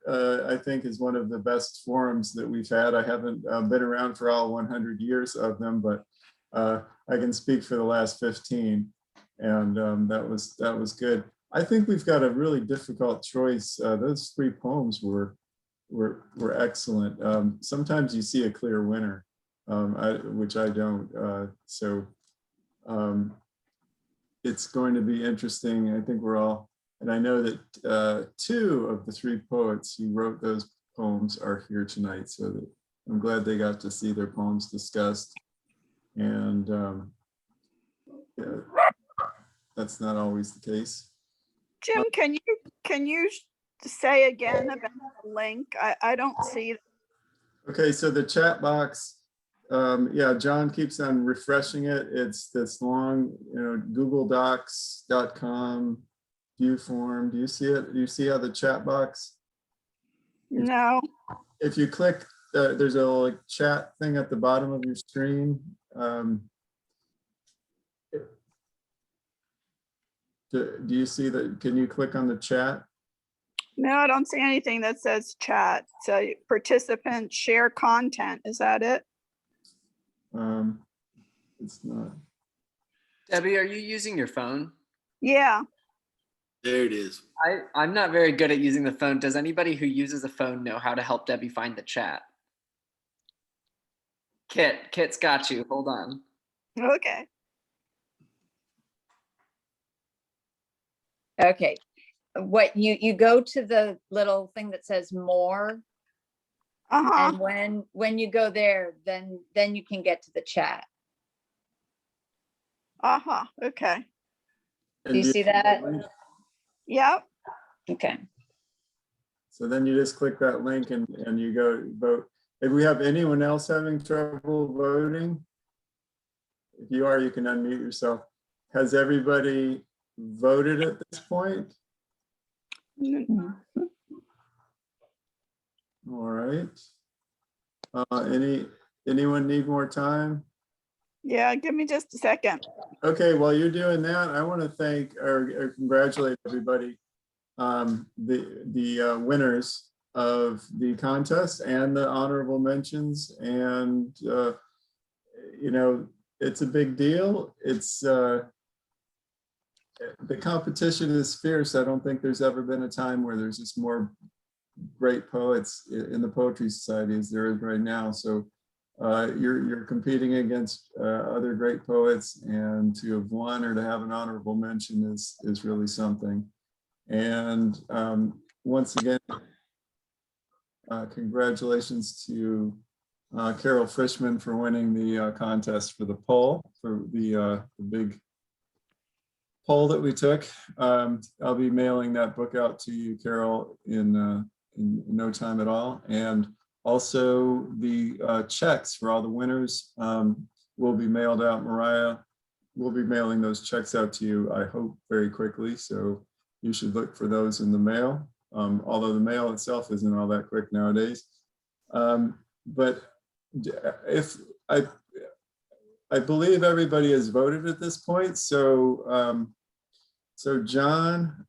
I think is one of the best forums that we've had. I haven't been around for all 100 years of them, but I can speak for the last 15, and that was good. I think we've got a really difficult choice. Those 3 poems were excellent. Sometimes you see a clear winner, which I don't. It's going to be interesting. I think we're all, and I know that 2 of the 3 poets who wrote those poems are here tonight, so that I'm glad they got to see their poems discussed. And yeah, that's not always the case. Jim, can you say again about the link? I don't see it. Okay, so the chat box, yeah, John keeps on refreshing it. It's this long, googledocs.com view form. Do you see it? Do you see how the chat box? No. If you click, there's a little chat thing at the bottom of your screen. Do you see that? Can you click on the chat? No, I don't see anything that says chat. So participants share content. Is that it? It's not. Debbie, are you using your phone? Yeah. There it is. I'm not very good at using the phone. Does anybody who uses a phone know how to help Debbie find the chat? Kit's got you. Hold on. Okay. Okay, what you go to the little thing that says more, Uh-huh. and when you go there, then you can get to the chat. Uh-huh. Okay. And Do you see that? link? Yep. Okay. So then you just click that link and you go vote. If we have anyone else having trouble voting, if you are, you can unmute yourself. Has everybody voted at this point? All right. Anyone need more time? Yeah, give me just a second. Okay, while you're doing that, I want to thank or congratulate everybody, the winners of the contest and the honorable mentions. And it's a big deal. It's the competition is fierce. I don't think there's ever been a time where there's just more great poets in the Poetry Society as there is right now. So you're competing against other great poets, and to have won or to have an honorable mention is really something. And once again, congratulations to Carol Fishman for winning the contest for the poll, for the big poll that we took. I'll be mailing that book out to you, Carol, in no time at all. And also the checks for all the winners will be mailed out. Mariah will be mailing those checks out to you, I hope, very quickly. So you should look for those in the mail. Although the mail itself isn't all that quick nowadays. But if I believe everybody has voted at this point. So so John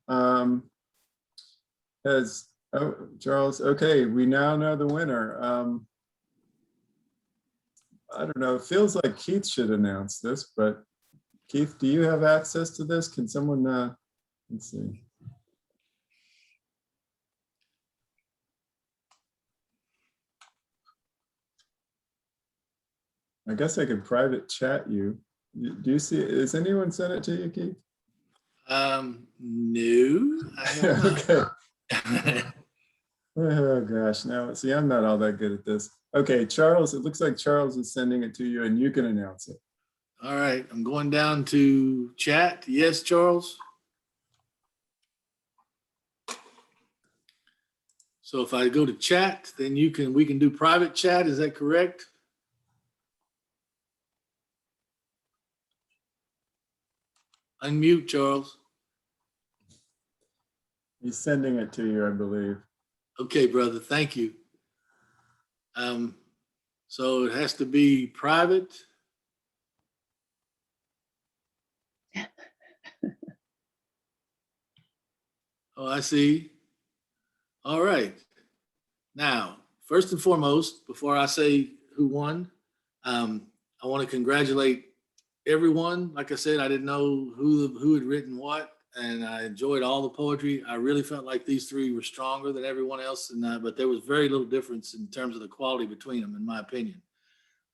has, oh, Charles, okay, we now know the winner. I don't know, it feels like Keith should announce this, but Keith, do you have access to this? Can someone, let's see. I guess I could private chat you. Do you see, has anyone sent it to you, Keith? No. I have not. Okay. Oh gosh, now see, I'm not all that good at this. Okay, Charles, it looks like Charles is sending it to you and you can announce it. All right, I'm going down to chat. Yes, Charles. So if I go to chat, then we can do private chat. Is that correct? Unmute, Charles. He's sending it to you, I believe. Okay, brother. Thank you. So it has to be private. Oh, I see. All right. Now, first and foremost, before I say who won, I want to congratulate everyone. Like I said, I didn't know who had written what, and I enjoyed all the poetry. I really felt like these three were stronger than everyone else, but there was very little difference in terms of the quality between them, in my opinion.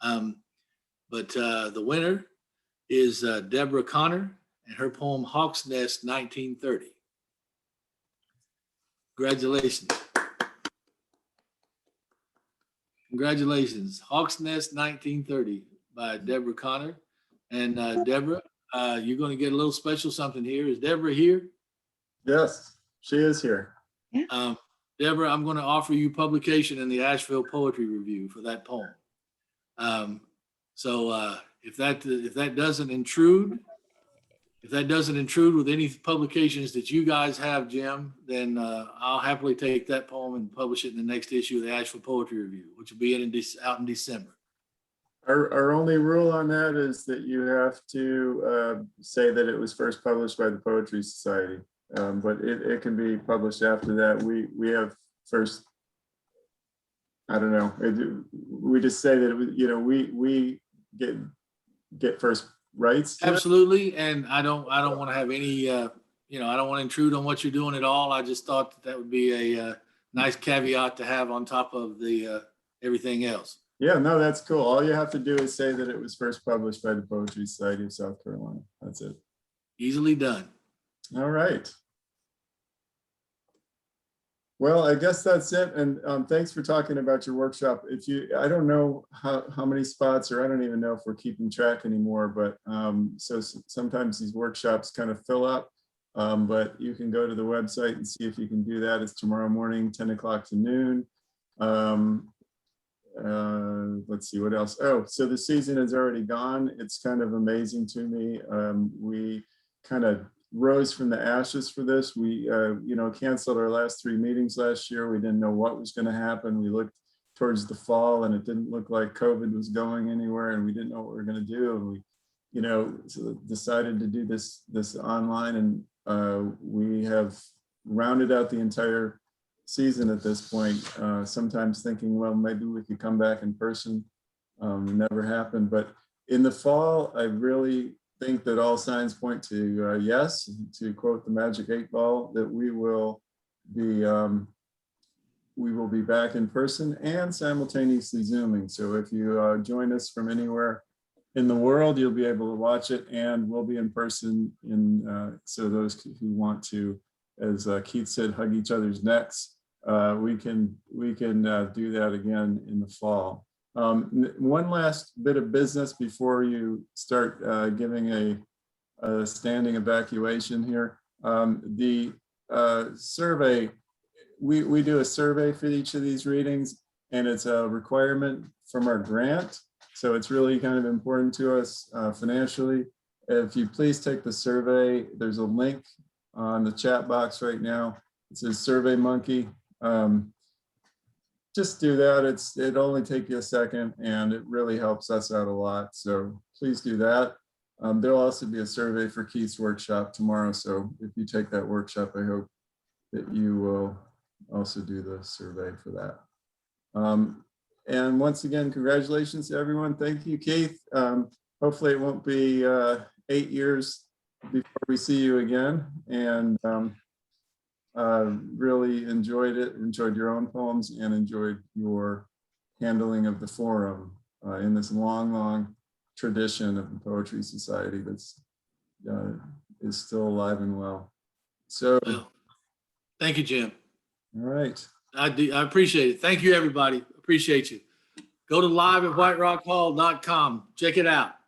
But the winner is Deborah Connor and her poem Hawk's Nest 1930. Congratulations. Congratulations. Hawk's Nest 1930 by Deborah Connor. And Deborah, you're going to get a little special something here. Is Deborah here? Yes, she is here. Deborah, I'm going to offer you publication in the Asheville Poetry Review for that poem. So if that doesn't intrude with any publications that you guys have, Jim, then I'll happily take that poem and publish it in the next issue of the Asheville Poetry Review, which will be out in December. Our only rule on that is that you have to say that it was first published by the Poetry Society, but it can be published after that. We have first, I don't know, we just say that we get first rights. Absolutely, and I don't want to have any I don't want to intrude on what you're doing at all. I just thought that would be a nice caveat to have on top of the everything else. Yeah, no, that's cool. All you have to do is say that it was first published by the Poetry Society of South Carolina. That's it. Easily done. All right. Well, I guess that's it. And thanks for talking about your workshop. I don't know how many spots, or I don't even know if we're keeping track anymore, but so sometimes these workshops kind of fill up, but you can go to the website and see if you can do that. It's tomorrow morning, 10 o'clock to noon. Let's see what else. Oh, so the season is already gone. It's kind of amazing to me. We kind of rose from the ashes for this. We canceled our last 3 meetings last year. We didn't know what was going to happen. We looked towards the fall and it didn't look like COVID was going anywhere, and we didn't know what we were going to do. And we so decided to do this online, and we have rounded out the entire season at this point, sometimes thinking, well, maybe we could come back in person. Never happened. But in the fall, I really think that all signs point to yes, to quote the Magic 8 Ball, that we will be back in person and simultaneously Zooming. So if you join us from anywhere in the world, you'll be able to watch it, and we'll be in person. So those who want to, as Keith said, hug each other's necks, we can do that again in the fall. One last bit of business before you start giving a standing evacuation here. The survey, we do a survey for each of these readings, and it's a requirement from our grant. So it's really kind of important to us financially. If you please take the survey, there's a link on the chat box right now. It says Survey Monkey. just do that. It only take you a second and it really helps us out a lot. So please do that. There'll also be a survey for Keith's workshop tomorrow. So if you take that workshop, I hope that you will also do the survey for that. And once again, congratulations to everyone. Thank you, Keith. Hopefully it won't be 8 years before we see you again. And really enjoyed it, enjoyed your own poems, and enjoyed your handling of the forum in this long, long tradition of the Poetry Society that's is still alive and well. So, Well, thank you, Jim. all right. I appreciate it. Thank you, everybody. Appreciate you. Go to live@whiterockhall.com. Check it out.